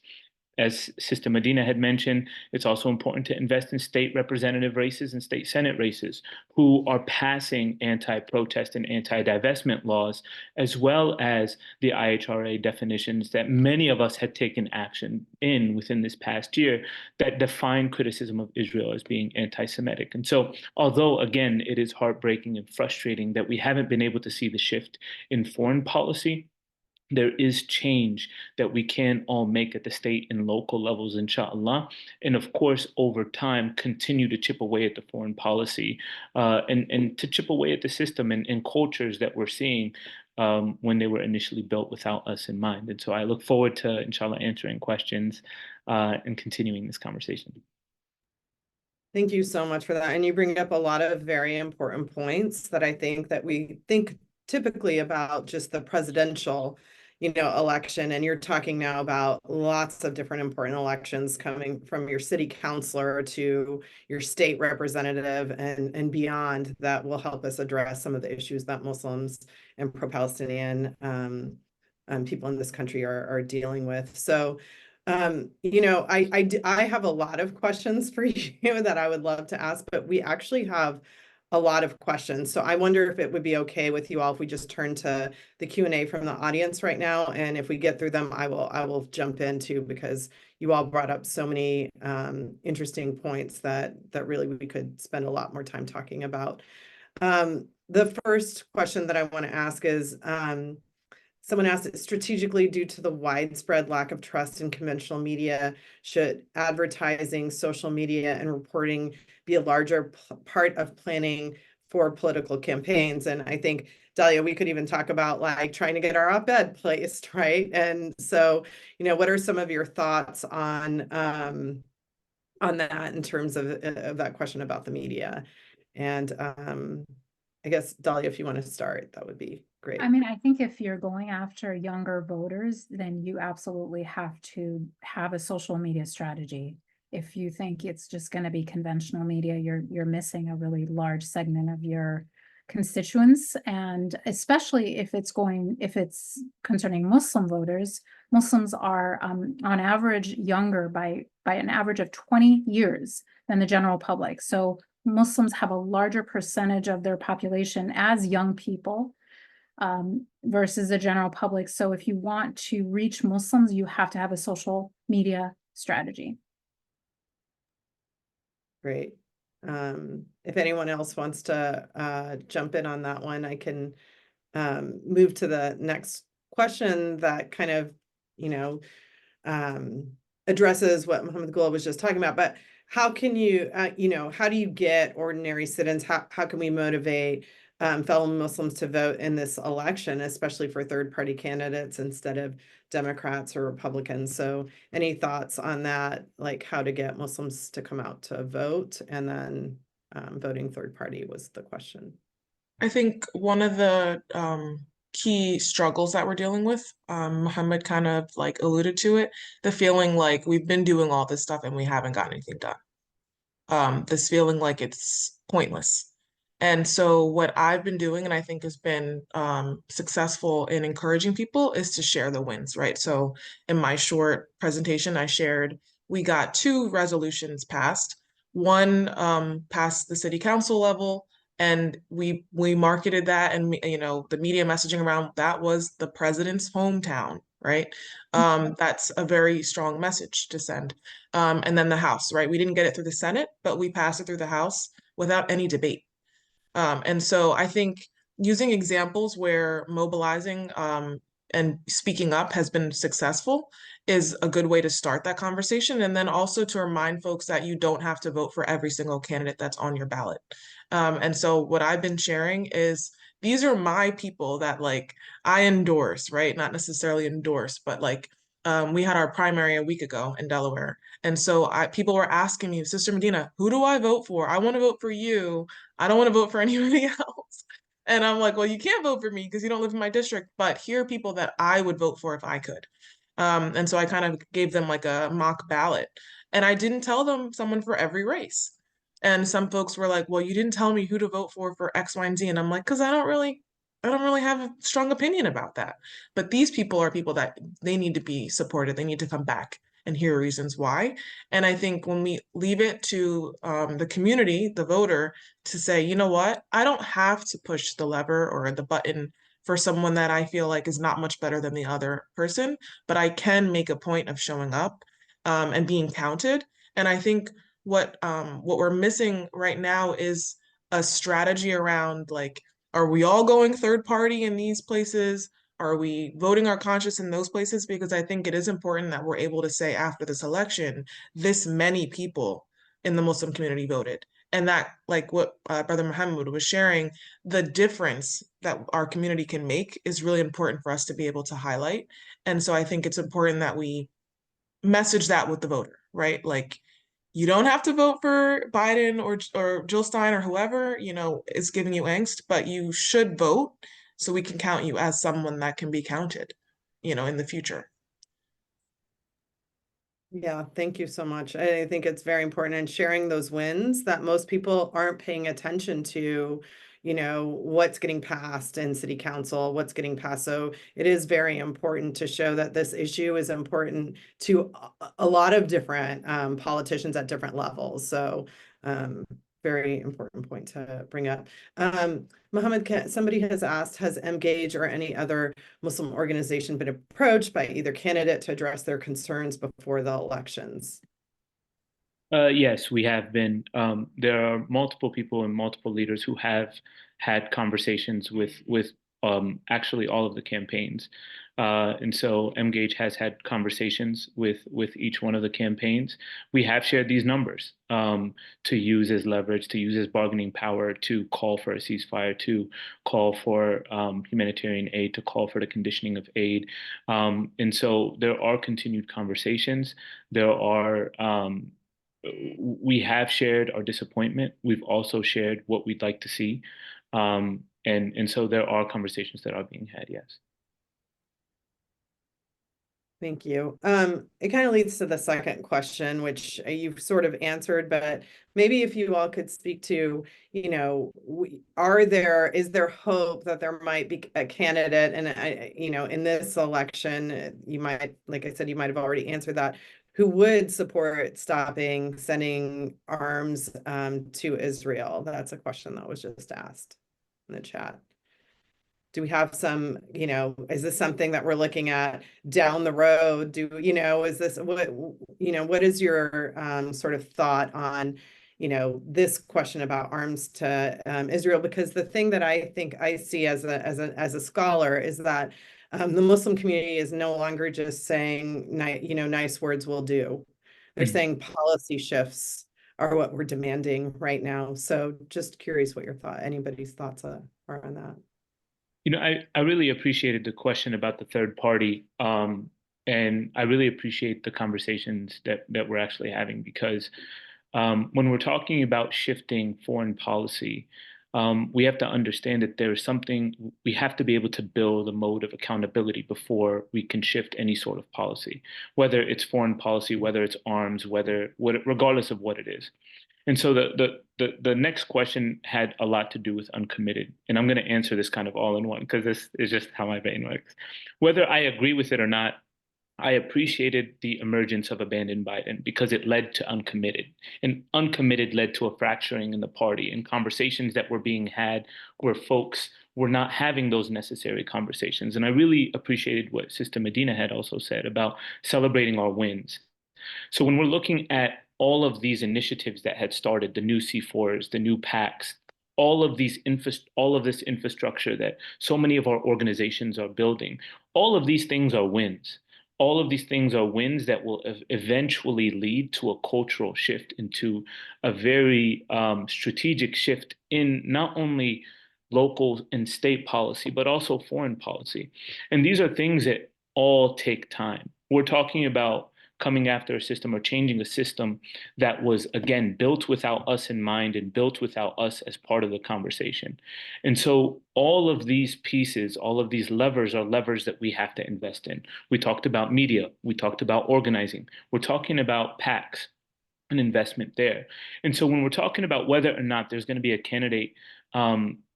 As Sister Medina had mentioned, it's also important to invest in state representative races and state senate races who are passing anti-protest and anti-divestment laws, as well as the IHRA definitions that many of us had taken action in within this past year that define criticism of Israel as being anti-Semitic. And so, although, again, it is heartbreaking and frustrating that we haven't been able to see the shift in foreign policy, there is change that we can all make at the state and local levels, inshallah. And of course, over time, continue to chip away at the foreign policy and to chip away at the system and cultures that we're seeing when they were initially built without us in mind. And so I look forward to, inshallah, answering questions and continuing this conversation. Thank you so much for that. And you bring up a lot of very important points that I think that we think typically about just the presidential election, and you're talking now about lots of different important elections coming from your city councilor to your state representative and beyond that will help us address some of the issues that Muslims and pro-Palestinian people in this country are dealing with. So, I have a lot of questions for you that I would love to ask, but we actually have a lot of questions. So I wonder if it would be okay with you all if we just turn to the Q&A from the audience right now. And if we get through them, I will jump in too, because you all brought up so many interesting points that really we could spend a lot more time talking about. The first question that I want to ask is, someone asked, strategically, due to the widespread lack of trust in conventional media, should advertising, social media, and reporting be a larger part of planning for political campaigns? And I think, Dalia, we could even talk about like trying to get our op-ed placed, right? And so, what are some of your thoughts on that in terms of that question about the media? And I guess, Dalia, if you want to start, that would be great. I mean, I think if you're going after younger voters, then you absolutely have to have a social media strategy. If you think it's just going to be conventional media, you're missing a really large segment of your constituents. And especially if it's concerning Muslim voters, Muslims are on average younger by an average of 20 years than the general public. So Muslims have a larger percentage of their population as young people versus the general public. So if you want to reach Muslims, you have to have a social media strategy. Great. If anyone else wants to jump in on that one, I can move to the next question that kind of, addresses what Muhammad Gul was just talking about. But how can you, how do you get ordinary citizens? How can we motivate fellow Muslims to vote in this election, especially for third-party candidates instead of Democrats or Republicans? So any thoughts on that, like how to get Muslims to come out to vote, and then voting third party was the question. I think one of the key struggles that we're dealing with, Muhammad kind of like alluded to it, the feeling like we've been doing all this stuff and we haven't gotten anything done. This feeling like it's pointless. And so what I've been doing, and I think has been successful in encouraging people, is to share the wins, right? So in my short presentation, I shared we got 2 resolutions passed. One passed the city council level, and we marketed that, and the media messaging around that was the president's hometown, right? That's a very strong message to send. And then the House, right? We didn't get it through the Senate, but we passed it through the House without any debate. And so I think using examples where mobilizing and speaking up has been successful is a good way to start that conversation. And then also to remind folks that you don't have to vote for every single candidate that's on your ballot. And so what I've been sharing is these are my people that like I endorse, right? Not necessarily endorse, but like we had our primary a week ago in Delaware. And so people were asking me, Sister Medina, who do I vote for? I want to vote for you. I don't want to vote for anybody else. And I'm like, well, you can't vote for me because you don't live in my district, but here are people that I would vote for if I could. And so I kind of gave them like a mock ballot. And I didn't tell them someone for every race. And some folks were like, well, you didn't tell me who to vote for X, Y, and Z. And I'm like, because I don't really have a strong opinion about that. But these people are people that they need to be supported. They need to come back and hear reasons why. And I think when we leave it to the community, the voter, to say, you know what, I don't have to push the lever or the button for someone that I feel like is not much better than the other person, but I can make a point of showing up and being counted. And I think what we're missing right now is a strategy around like, are we all going third party in these places? Are we voting our conscience in those places? Because I think it is important that we're able to say after this election, this many people in the Muslim community voted. And that, like what Brother Muhammad was sharing, the difference that our community can make is really important for us to be able to highlight. And so I think it's important that we message that with the voter, right? Like, you don't have to vote for Biden or Jill Stein or whoever, is giving you angst, but you should vote so we can count you as someone that can be counted, in the future. Yeah, thank you so much. I think it's very important in sharing those wins that most people aren't paying attention to, what's getting passed in city council, what's getting passed. So it is very important to show that this issue is important to a lot of different politicians at different levels. So very important point to bring up. Mohammed, somebody has asked, has Emgage or any other Muslim organization been approached by either candidate to address their concerns before the elections? Yes, we have been. There are multiple people and multiple leaders who have had conversations with actually all of the campaigns. And so Emgage has had conversations with each one of the campaigns. We have shared these numbers to use as leverage, to use as bargaining power, to call for a ceasefire, to call for humanitarian aid, to call for the conditioning of aid. And so there are continued conversations. There are we have shared our disappointment. We've also shared what we'd like to see. And so there are conversations that are being had, yes. Thank you. It kind of leads to the second question, which you've sort of answered, but maybe if you all could speak to, is there hope that there might be a candidate, and in this election, you might, like I said, you might have already answered that, who would support stopping sending arms to Israel? That's a question that was just asked in the chat. Do we have some, is this something that we're looking at down the road? Is this what is your sort of thought on, this question about arms to Israel? Because the thing that I think I see as a scholar is that the Muslim community is no longer just saying, nice words will do. They're saying policy shifts are what we're demanding right now. So just curious what anybody's thoughts are on that. I really appreciated the question about the third party, and I really appreciate the conversations that we're actually having, because when we're talking about shifting foreign policy, we have to understand that there is something we have to be able to build a mode of accountability before we can shift any sort of policy, whether it's foreign policy, whether it's arms, regardless of what it is. And so the next question had a lot to do with uncommitted. And I'm going to answer this kind of all in one, because this is just how my brain works. Whether I agree with it or not, I appreciated the emergence of abandoned Biden because it led to uncommitted. And uncommitted led to a fracturing in the party and conversations that were being had where folks were not having those necessary conversations. And I really appreciated what Sister Medina had also said about celebrating our wins. So when we're looking at all of these initiatives that had started, the new C4s, the new PACs, all of this infrastructure that so many of our organizations are building, all of these things are wins. All of these things are wins that will eventually lead to a cultural shift, into a very strategic shift in not only local and state policy, but also foreign policy. And these are things that all take time. We're talking about coming after a system or changing a system that was, again, built without us in mind and built without us as part of the conversation. And so all of these pieces, all of these levers are levers that we have to invest in. We talked about media. We talked about organizing. We're talking about PACs, an investment there. And so when we're talking about whether or not there's going to be a candidate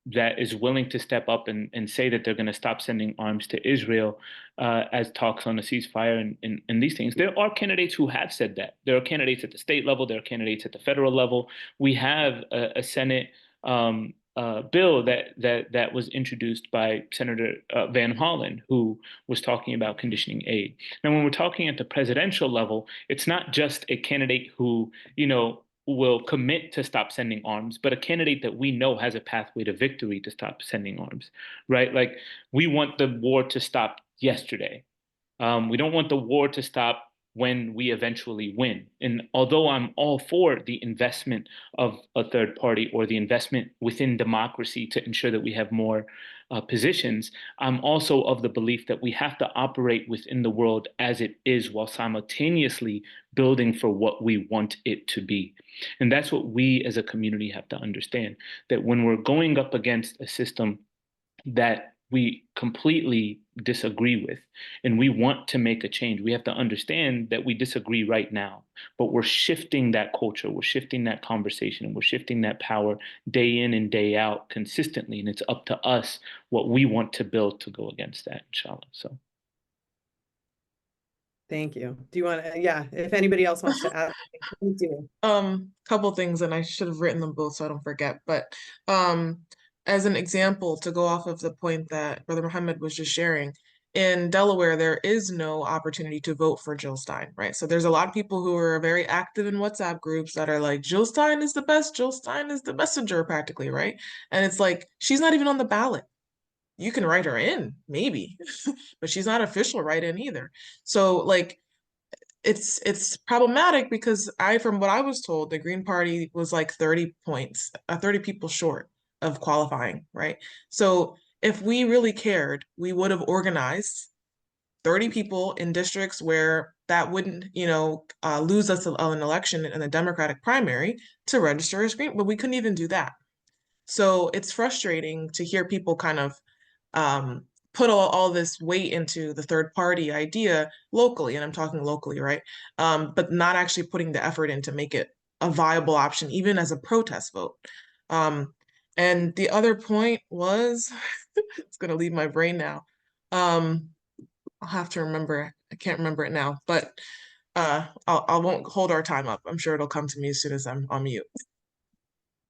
that is willing to step up and say that they're going to stop sending arms to Israel as talks on a ceasefire and these things. There are candidates who have said that. There are candidates at the state level. There are candidates at the federal level. We have a Senate bill that was introduced by Senator Van Hollen, who was talking about conditioning aid. Now, when we're talking at the presidential level, it's not just a candidate who, will commit to stop sending arms, but a candidate that we know has a pathway to victory to stop sending arms, right? Like, we want the war to stop yesterday. We don't want the war to stop when we eventually win. And although I'm all for the investment of a third party or the investment within democracy to ensure that we have more positions, I'm also of the belief that we have to operate within the world as it is while simultaneously building for what we want it to be. And that's what we as a community have to understand, that when we're going up against a system that we completely disagree with and we want to make a change, we have to understand that we disagree right now, but we're shifting that culture, we're shifting that conversation, and we're shifting that power day in and day out consistently. And it's up to us what we want to build to go against that, inshallah. So thank you. Do you want to, if anybody else wants to add, please do. Couple things, and I should have written them both so I don't forget, but as an example, to go off of the point that Brother Muhammad was just sharing, in Delaware, there is no opportunity to vote for Jill Stein, right? So there's a lot of people who are very active in WhatsApp groups that are like, Jill Stein is the best, Jill Stein is the messenger, practically, right? And it's like, she's not even on the ballot. You can write her in, maybe, but she's not official write-in either. So like, it's problematic because from what I was told, the Green Party was like 30 points, 30 people short of qualifying, right? So if we really cared, we would have organized 30 people in districts where that wouldn't, lose us an election in a Democratic primary to register as Green, but we couldn't even do that. So it's frustrating to hear people kind of put all this weight into the third party idea locally, and I'm talking locally, right? But not actually putting the effort in to make it a viable option, even as a protest vote. And the other point was, it's gonna leave my brain now. I'll have to remember, I can't remember it now, but I won't hold our time up. I'm sure it'll come to me as soon as I'm on mute.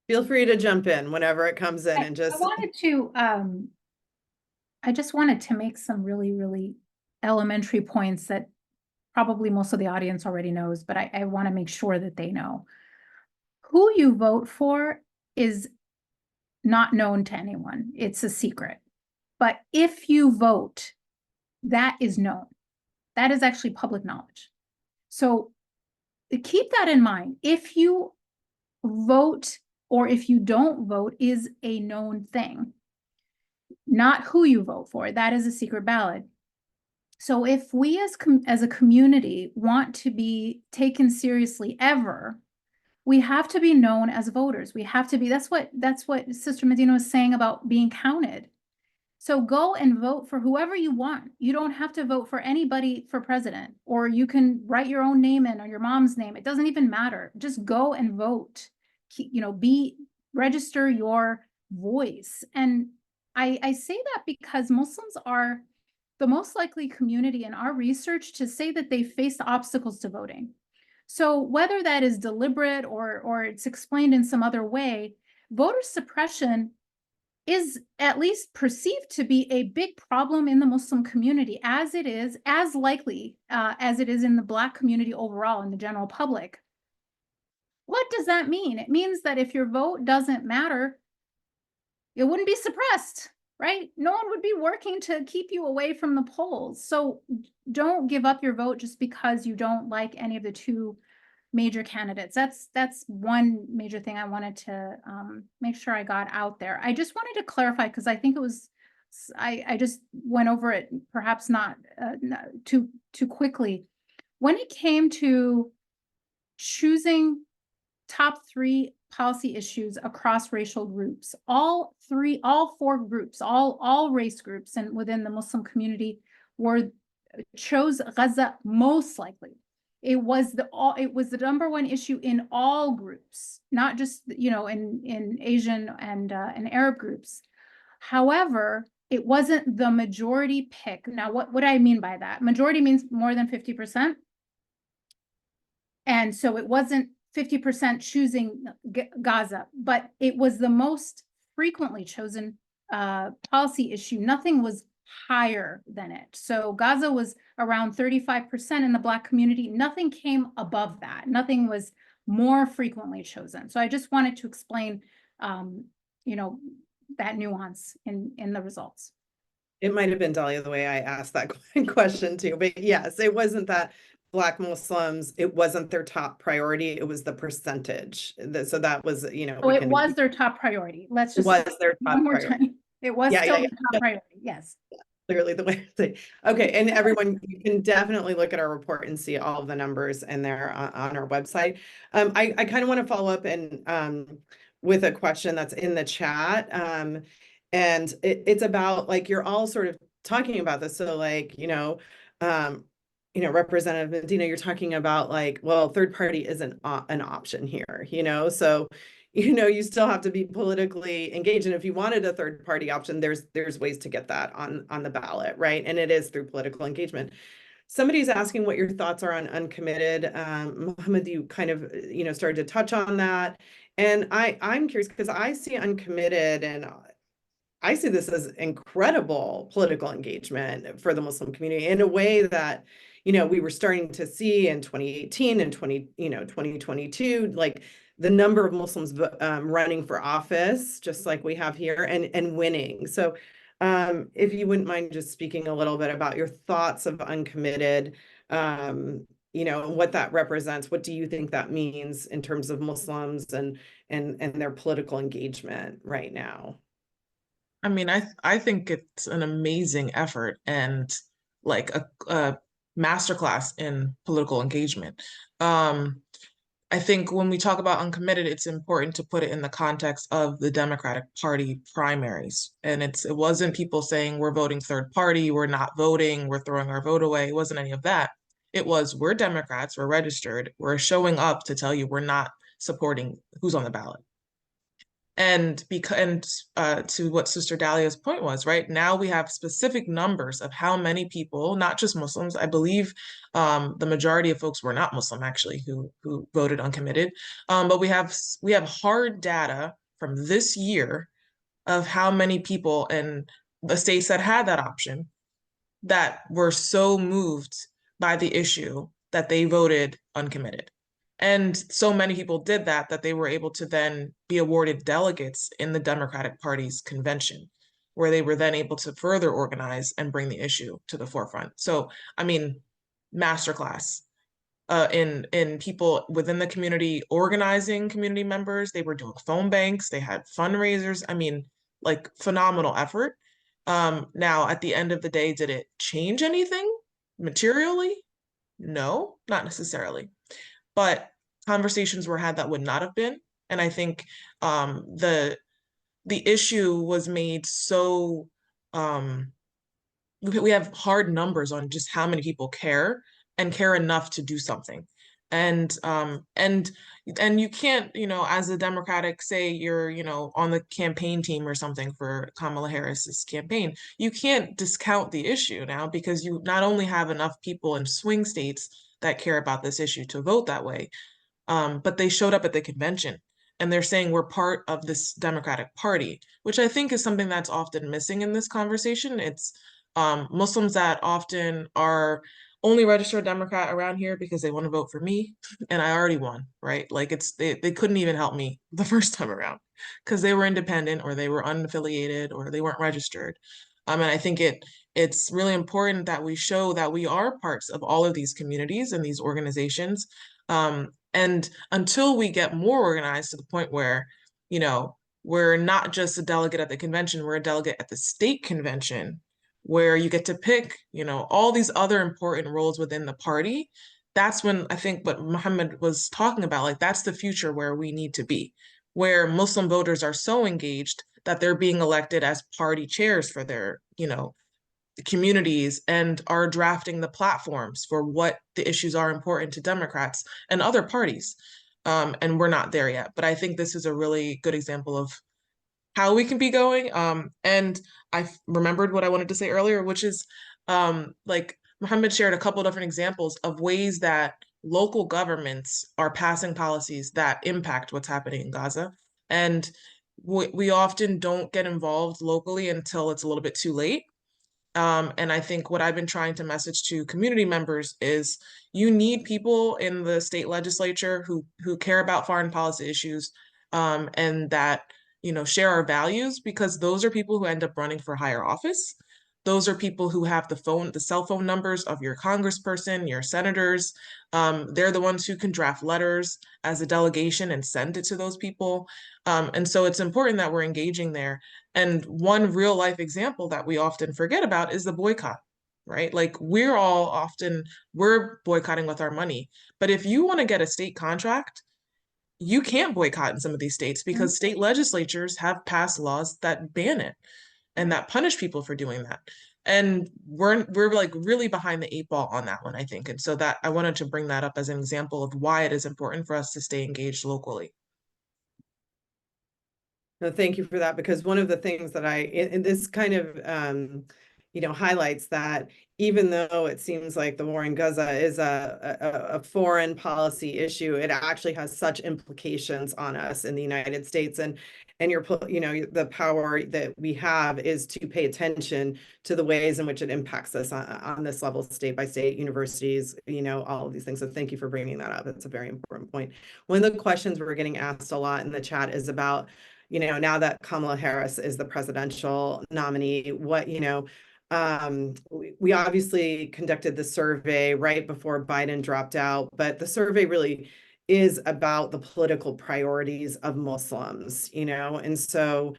Feel free to jump in whenever it comes in and just. I just wanted to make some really, really elementary points that probably most of the audience already knows, but I want to make sure that they know. Who you vote for is not known to anyone. It's a secret. But if you vote, that is known. That is actually public knowledge. So keep that in mind. If you vote or if you don't vote is a known thing, not who you vote for. That is a secret ballot. So if we as a community want to be taken seriously ever, we have to be known as voters. We have to be, that's what Sister Medina was saying about being counted. So go and vote for whoever you want. You don't have to vote for anybody for president, or you can write your own name in or your mom's name. It doesn't even matter. Just go and vote. Register your voice. And I say that because Muslims are the most likely community in our research to say that they face obstacles to voting. So whether that is deliberate or it's explained in some other way, voter suppression is at least perceived to be a big problem in the Muslim community, as it is, as likely as it is in the Black community overall, in the general public. What does that mean? It means that if your vote doesn't matter, it wouldn't be suppressed, right? No one would be working to keep you away from the polls. So don't give up your vote just because you don't like any of the two major candidates. That's one major thing I wanted to make sure I got out there. I just wanted to clarify, because I think it was, I just went over it perhaps not too quickly. When it came to choosing top 3 policy issues across racial groups, all 4 groups, all race groups and within the Muslim community chose Gaza most likely. It was the #1 issue in all groups, not just in Asian and Arab groups. However, it wasn't the majority pick. Now, what do I mean by that? Majority means more than 50%. And so it wasn't 50% choosing Gaza, but it was the most frequently chosen policy issue. Nothing was higher than it. So Gaza was around 35% in the Black community. Nothing came above that. Nothing was more frequently chosen. So I just wanted to explain, that nuance in the results. It might have been Dahlia the way I asked that question too, but yes, it wasn't that Black Muslims, it wasn't their top priority. It was the percentage. So that was, So it was their top priority. Let's just was their top one more priority. time. It was still the top priority. Yes. Clearly the way to say. Okay, and everyone, you can definitely look at our report and see all of the numbers in there on our website. I kind of want to follow up and with a question that's in the chat. And it's about, like, you're all sort of talking about this. So like, Representative Medina, you're talking about like, well, third party isn't an option here, so you still have to be politically engaged. And if you wanted a third party option, there's ways to get that on the ballot, right? And it is through political engagement. Somebody's asking what your thoughts are on uncommitted. Mohammed, you kind of, started to touch on that. And I'm curious because I see uncommitted and I see this as incredible political engagement for the Muslim community in a way that, we were starting to see in 2018 and 2022, like the number of Muslims running for office, just like we have here, and winning. So if you wouldn't mind just speaking a little bit about your thoughts of uncommitted, what that represents. What do you think that means in terms of Muslims and their political engagement right now? I mean, I think it's an amazing effort and like a masterclass in political engagement. I think when we talk about uncommitted, it's important to put it in the context of the Democratic Party primaries. And it wasn't people saying we're voting third party, we're not voting, we're throwing our vote away. It wasn't any of that. It was, we're Democrats, we're registered, we're showing up to tell you we're not supporting who's on the ballot. And to what Sister Dalia's point was, right now we have specific numbers of how many people, not just Muslims, I believe the majority of folks were not Muslim actually who voted uncommitted, but we have hard data from this year of how many people in the states that had that option that were so moved by the issue that they voted uncommitted. And so many people did that they were able to then be awarded delegates in the Democratic Party's convention, where they were then able to further organize and bring the issue to the forefront. So, I mean, masterclass in people within the community organizing community members. They were doing phone banks, they had fundraisers. I mean, like phenomenal effort. Now, at the end of the day, did it change anything materially? No, not necessarily. But conversations were had that would not have been. And I think the issue was made so we have hard numbers on just how many people care and care enough to do something. And you can't, as a Democratic, say you're, on the campaign team or something for Kamala Harris's campaign, you can't discount the issue now because you not only have enough people in swing states that care about this issue to vote that way, but they showed up at the convention and they're saying we're part of this Democratic Party, which I think is something that's often missing in this conversation. It's Muslims that often are only registered Democrat around here because they want to vote for me and I already won, right? Like they couldn't even help me the first time around because they were independent or they were unaffiliated or they weren't registered. And I think it's really important that we show that we are parts of all of these communities and these organizations. And until we get more organized to the point where, we're not just a delegate at the convention, we're a delegate at the state convention, where you get to pick, all these other important roles within the party. That's when I think what Muhammad was talking about, like that's the future where we need to be, where Muslim voters are so engaged that they're being elected as party chairs for their, communities and are drafting the platforms for what the issues are important to Democrats and other parties. And we're not there yet. But I think this is a really good example of how we can be going. And I remembered what I wanted to say earlier, which is like Mohammed shared a couple different examples of ways that local governments are passing policies that impact what's happening in Gaza. And we often don't get involved locally until it's a little bit too late. And I think what I've been trying to message to community members is you need people in the state legislature who care about foreign policy issues and that share our values, because those are people who end up running for higher office. Those are people who have the cell phone numbers of your congressperson, your senators. They're the ones who can draft letters as a delegation and send it to those people. And so it's important that we're engaging there. And one real life example that we often forget about is the boycott, right? Like we're boycotting with our money. But if you want to get a state contract, you can't boycott in some of these states because state legislatures have passed laws that ban it and that punish people for doing that. And we're like really behind the 8 ball on that one, I think. And so that I wanted to bring that up as an example of why it is important for us to stay engaged locally. No, thank you for that, because one of the things that and this kind of, highlights that even though it seems like the war in Gaza is a foreign policy issue, it actually has such implications on us in the United States. And the power that we have is to pay attention to the ways in which it impacts us on this level, state by state, universities, all of these things. So thank you for bringing that up. It's a very important point. One of the questions we're getting asked a lot in the chat is about, now that Kamala Harris is the presidential nominee, we obviously conducted the survey right before Biden dropped out, but the survey really is about the political priorities of Muslims, and so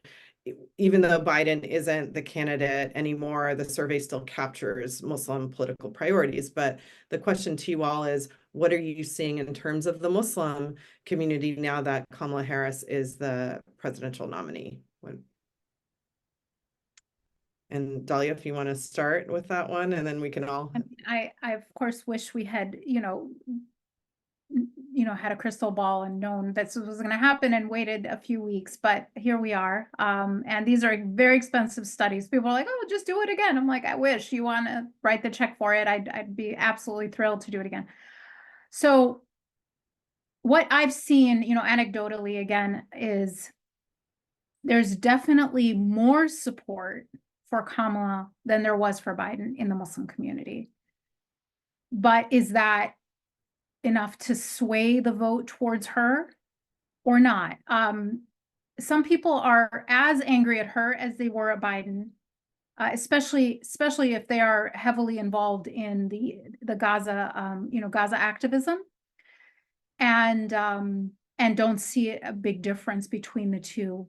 even though Biden isn't the candidate anymore, the survey still captures Muslim political priorities. But the question to you all is, what are you seeing in terms of the Muslim community now that Kamala Harris is the presidential nominee? And Dahlia, if you want to start with that one, and then we can all. I of course wish we had, had a crystal ball and known this was going to happen and waited a few weeks, but here we are. And these are very expensive studies. People are like, oh, just do it again. I'm like, I wish. You want to write the check for it, I'd be absolutely thrilled to do it again. So what I've seen, anecdotally again, is there's definitely more support for Kamala than there was for Biden in the Muslim community. But is that enough to sway the vote towards her or not? Some people are as angry at her as they were at Biden, especially if they are heavily involved in the Gaza, Gaza activism, and don't see a big difference between the two.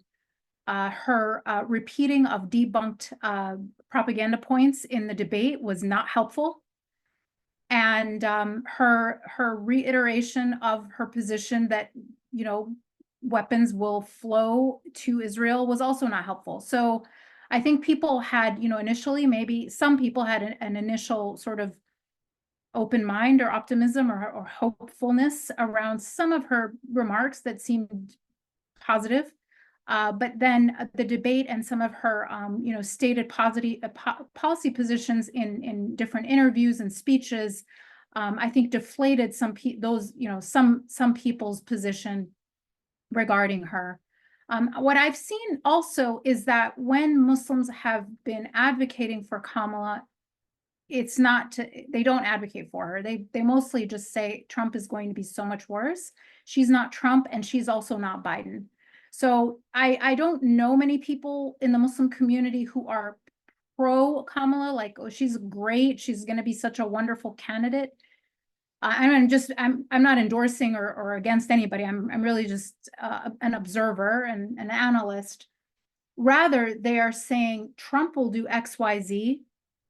Her repeating of debunked propaganda points in the debate was not helpful. And her reiteration of her position that, weapons will flow to Israel was also not helpful. So I think people had, initially, maybe some people had an initial sort of open mind or optimism or hopefulness around some of her remarks that seemed positive. But then the debate and some of her, stated positive policy positions in different interviews and speeches, I think deflated some people's position regarding her. What I've seen also is that when Muslims have been advocating for Kamala, it's not they don't advocate for her. They mostly just say Trump is going to be so much worse. She's not Trump, and she's also not Biden. So I don't know many people in the Muslim community who are pro Kamala, like, oh, she's great, she's going to be such a wonderful candidate. I'm not endorsing or against anybody. I'm really just an observer and an analyst. Rather, they are saying Trump will do X, Y, Z,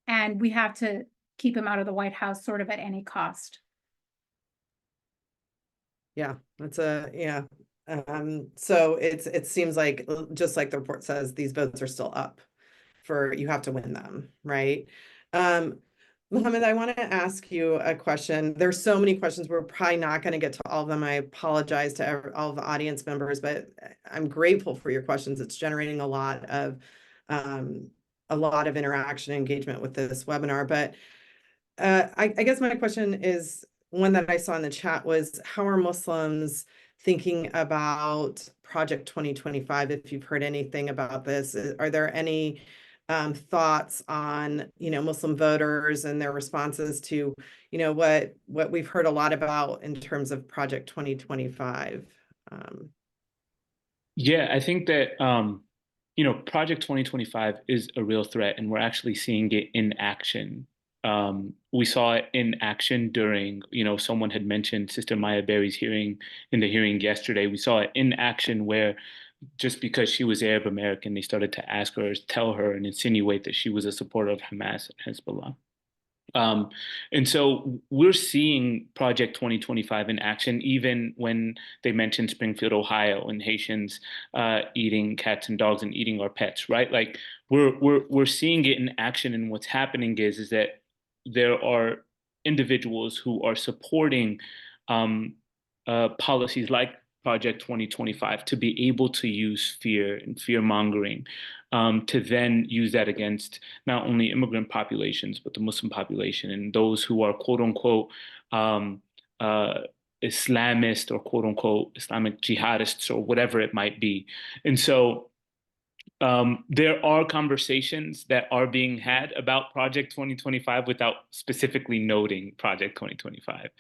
and we have to keep him out of the White House sort of at any cost. Yeah, so it seems like, just like the report says, these votes are still up you have to win them, right? Mohammed, I want to ask you a question. There's so many questions. We're probably not going to get to all of them. I apologize to all the audience members, but I'm grateful for your questions. It's generating a lot of interaction and engagement with this webinar. But I guess my question is, one that I saw in the chat was, how are Muslims thinking about Project 2025? If you've heard anything about this, are there any thoughts on, Muslim voters and their responses to, what we've heard a lot about in terms of Project 2025? Yeah, I think that, Project 2025 is a real threat, and we're actually seeing it in action. We saw it in action during, someone had mentioned Sister Maya Berry's hearing yesterday. We saw it in action where, just because she was Arab American, they started to ask her, tell her, and insinuate that she was a supporter of Hamas and Hezbollah. And so we're seeing Project 2025 in action, even when they mentioned Springfield, Ohio, and Haitians eating cats and dogs and eating our pets, right? Like we're seeing it in action, and what's happening is that there are individuals who are supporting policies like Project 2025 to be able to use fear and fear mongering to then use that against not only immigrant populations, but the Muslim population and those who are quote unquote Islamist or quote unquote Islamic jihadists or whatever it might be. And so there are conversations that are being had about Project 2025 without specifically noting Project 2025.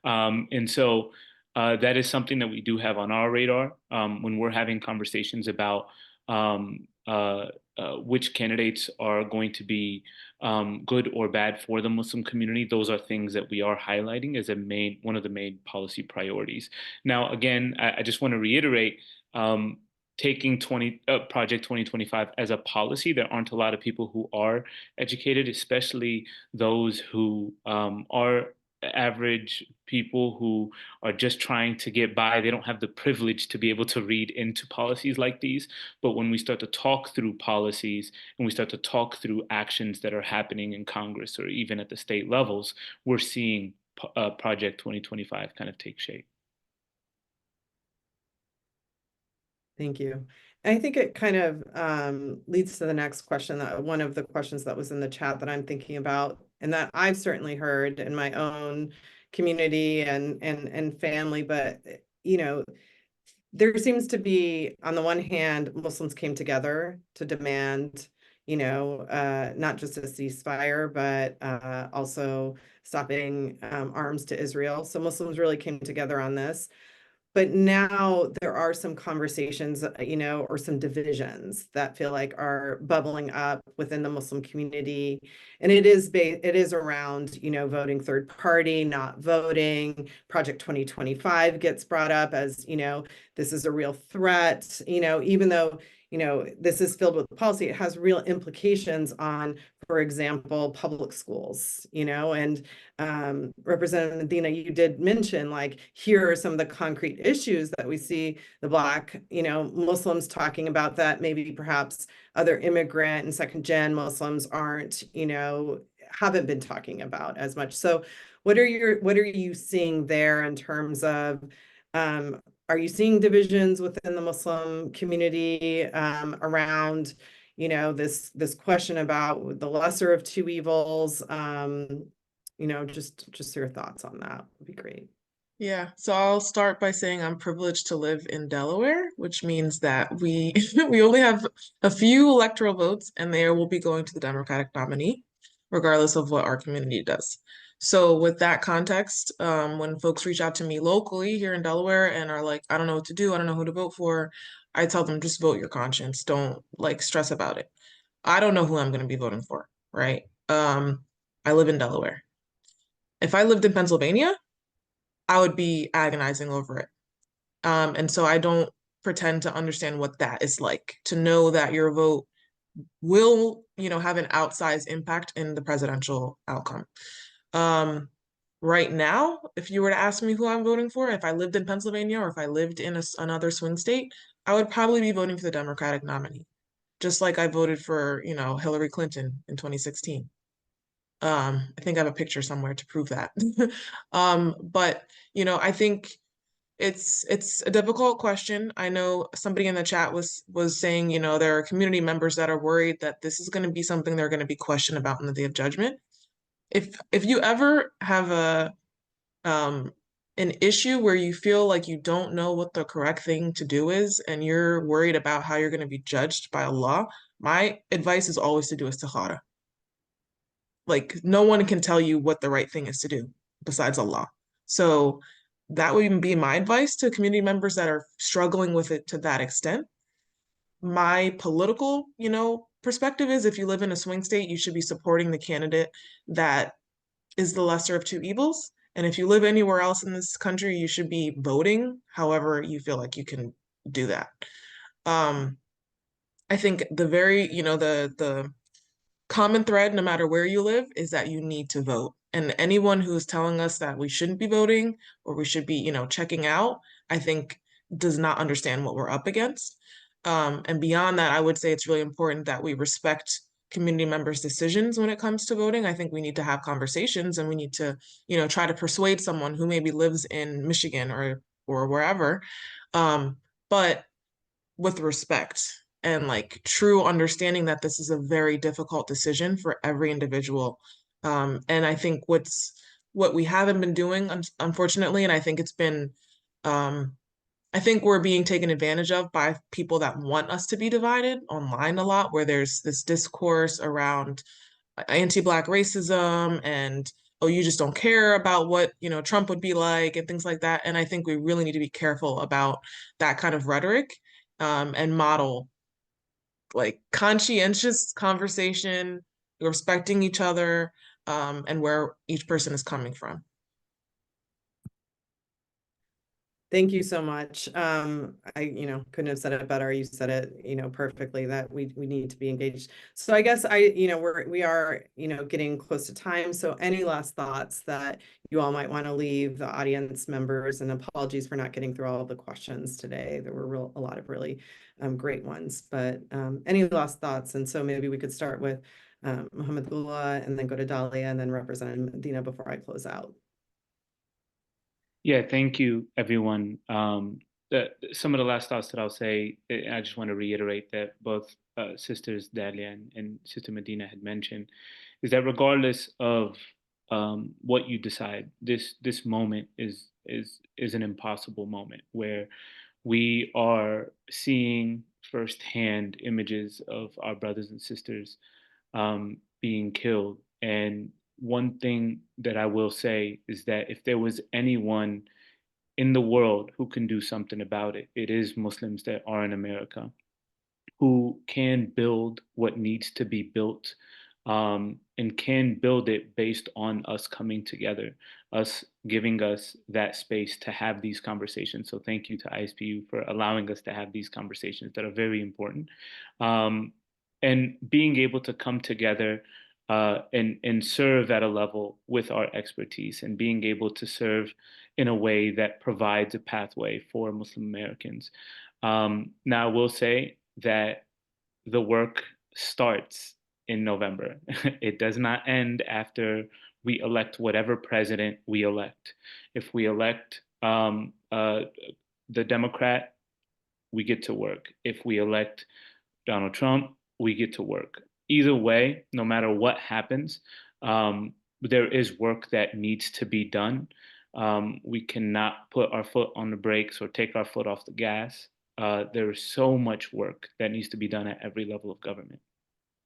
And so that is something that we do have on our radar when we're having conversations about which candidates are going to be good or bad for the Muslim community. Those are things that we are highlighting as one of the main policy priorities. Now, again, I just want to reiterate, taking Project 2025 as a policy, there aren't a lot of people who are educated, especially those who are average people who are just trying to get by. They don't have the privilege to be able to read into policies like these. But when we start to talk through policies and we start to talk through actions that are happening in Congress or even at the state levels, we're seeing Project 2025 kind of take shape. Thank you. And I think it kind of leads to the next question, that one of the questions that was in the chat that I'm thinking about, and that I've certainly heard in my own community and family. But there seems to be, on the one hand, Muslims came together to demand, not just a ceasefire, but also stopping arms to Israel. So Muslims really came together on this. But now there are some conversations, or some divisions that feel like are bubbling up within the Muslim community. And it is around, voting third party, not voting. Project 2025 gets brought up as, this is a real threat, even though, this is filled with policy, it has real implications on, for example, public schools, and Representative Medina, you did mention, like, here are some of the concrete issues that we see the Black, Muslims talking about, that maybe perhaps other immigrant and second gen Muslims aren't, haven't been talking about as much. So what are you seeing there in terms of, are you seeing divisions within the Muslim community around, this question about the lesser of two evils? Just your thoughts on that would be great. Yeah, so I'll start by saying I'm privileged to live in Delaware, which means that we we only have a few electoral votes, and they will be going to the Democratic nominee, regardless of what our community does. So with that context, when folks reach out to me locally here in Delaware and are like, I don't know what to do, I don't know who to vote for, I tell them, just vote your conscience. Don't stress about it. I don't know who I'm going to be voting for, right? I live in Delaware. If I lived in Pennsylvania, I would be agonizing over it. And so I don't pretend to understand what that is like, to know that your vote will, have an outsized impact in the presidential outcome. Right now, if you were to ask me who I'm voting for, if I lived in Pennsylvania or if I lived in another swing state, I would probably be voting for the Democratic nominee, just like I voted for, Hillary Clinton in 2016. I think I have a picture somewhere to prove that. But I think it's a difficult question. I know somebody in the chat was saying, there are community members that are worried that this is going to be something they're going to be questioned about in the Day of Judgment. If you ever have an issue where you feel like you don't know what the correct thing to do is, and you're worried about how you're going to be judged by Allah, my advice is always to do istikhara. Like, no one can tell you what the right thing is to do besides Allah. So that would even be my advice to community members that are struggling with it to that extent. My political, perspective is, if you live in a swing state, you should be supporting the candidate that is the lesser of two evils. And if you live anywhere else in this country, you should be voting however you feel like you can do that. I think the common thread, no matter where you live, is that you need to vote. And anyone who is telling us that we shouldn't be voting or we should be, checking out, I think does not understand what we're up against. And beyond that, I would say it's really important that we respect community members' decisions when it comes to voting. I think we need to have conversations, and we need to, try to persuade someone who maybe lives in Michigan or wherever, but with respect and true understanding that this is a very difficult decision for every individual. And I think what we haven't been doing, unfortunately, and I think it's been, I think we're being taken advantage of by people that want us to be divided online a lot, where there's this discourse around anti-Black racism and, oh, you just don't care about what, Trump would be like and things like that. And I think we really need to be careful about that kind of rhetoric, and model conscientious conversation, respecting each other, and where each person is coming from. Thank you so much. I, couldn't have said it better. You said it, perfectly, that we need to be engaged. So I guess we are, getting close to time. So any last thoughts that you all might want to leave the audience members, and apologies for not getting through all of the questions today. There were a lot of really great ones, but any last thoughts? And so maybe we could start with Muhammad Gula and then go to Dalia and then Representative Medina before I close out. Yeah, thank you, everyone. some of the last thoughts that I'll say, I just want to reiterate that both sisters Dalia and Sister Medina had mentioned, is that regardless of what you decide, this moment is an impossible moment where we are seeing firsthand images of our brothers and sisters being killed. And one thing that I will say is that if there was anyone in the world who can do something about it, it is Muslims that are in America who can build what needs to be built, and can build it based on us coming together, us giving us that space to have these conversations. So thank you to ISPU for allowing us to have these conversations that are very important, and being able to come together and serve at a level with our expertise, and being able to serve in a way that provides a pathway for Muslim Americans. Now, I will say that the work starts in November. It does not end after we elect whatever president we elect. If we elect the Democrat, we get to work. If we elect Donald Trump, we get to work. Either way, no matter what happens, there is work that needs to be done. We cannot put our foot on the brakes or take our foot off the gas. There is so much work that needs to be done at every level of government.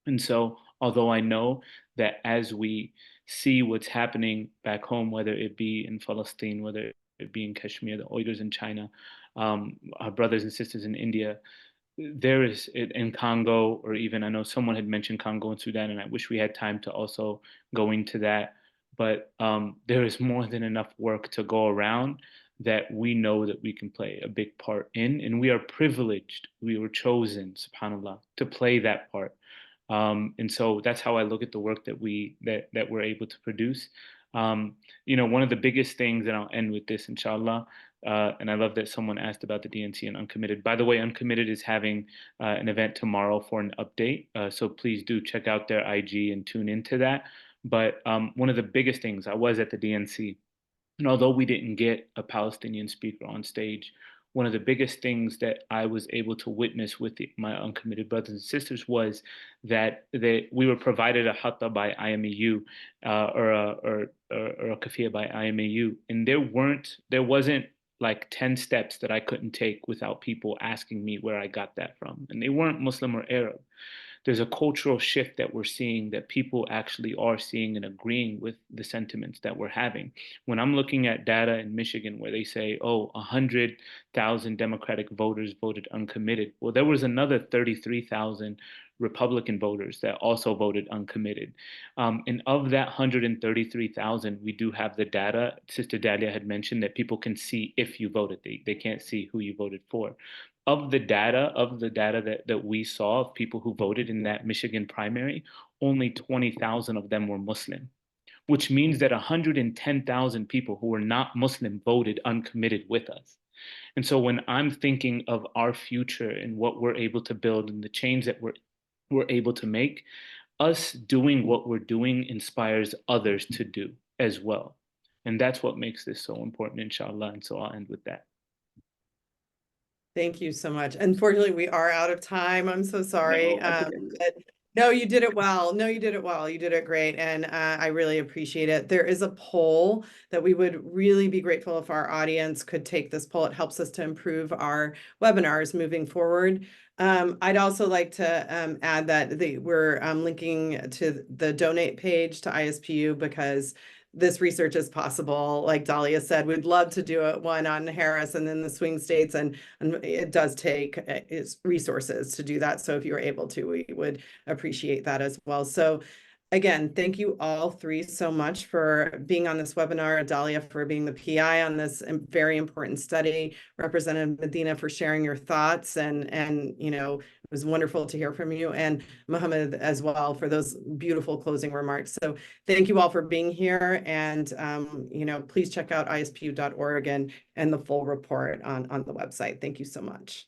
And so, although I know that as we see what's happening back home, whether it be in Palestine, whether it be in Kashmir, the Uyghurs in China, our brothers and sisters in India, there is in Congo, or even I know someone had mentioned Congo and Sudan, and I wish we had time to also go into that. But there is more than enough work to go around that we know that we can play a big part in, and we are privileged. We were chosen, subhanAllah, to play that part. And so that's how I look at the work that we're able to produce. One of the biggest things, and I'll end with this, inshallah. And I love that someone asked about the DNC and Uncommitted. By the way, Uncommitted is having an event tomorrow for an update. So please do check out their IG and tune into that. But one of the biggest things, I was at the DNC, and although we didn't get a Palestinian speaker on stage, one of the biggest things that I was able to witness with my uncommitted brothers and sisters was that we were provided a hatta by IMEU, or a kafia by IMEU, and there wasn't like 10 steps that I couldn't take without people asking me where I got that from. And they weren't Muslim or Arab. There's a cultural shift that we're seeing, that people actually are seeing and agreeing with the sentiments that we're having. When I'm looking at data in Michigan where they say, 100,000 Democratic voters voted uncommitted. Well, there was another 33,000 Republican voters that also voted uncommitted. And of that 133,000, we do have the data. Sister Dalia had mentioned that people can see if you voted. They can't see who you voted for. Of the data that we saw of people who voted in that Michigan primary, only 20,000 of them were Muslim, which means that 110,000 people who were not Muslim voted uncommitted with us. And so when I'm thinking of our future and what we're able to build and the change that we're able to make, us doing what we're doing inspires others to do as well. And that's what makes this so important, inshallah. And so I'll end with that. Thank you so much. Unfortunately, we are out of time. I'm so sorry. No, No, you did it well. No, you did it well. You did it great. And I really appreciate it. There is a poll that we would really be grateful if our audience could take this poll. It helps us to improve our webinars moving forward. I'd also like to add that we're linking to the donate page to ISPU because this research is possible. Like Dalia said, we'd love to do one on Harris and then the swing states, and it does take resources to do that. So if you were able to, we would appreciate that as well. So again, thank you all three so much for being on this webinar, Dalia for being the PI on this very important study, Representative Medina for sharing your thoughts, and it was wonderful to hear from you, and Mohammed as well for those beautiful closing remarks. So thank you all for being here, and please check out ispu.org and the full report on the website. Thank you so much.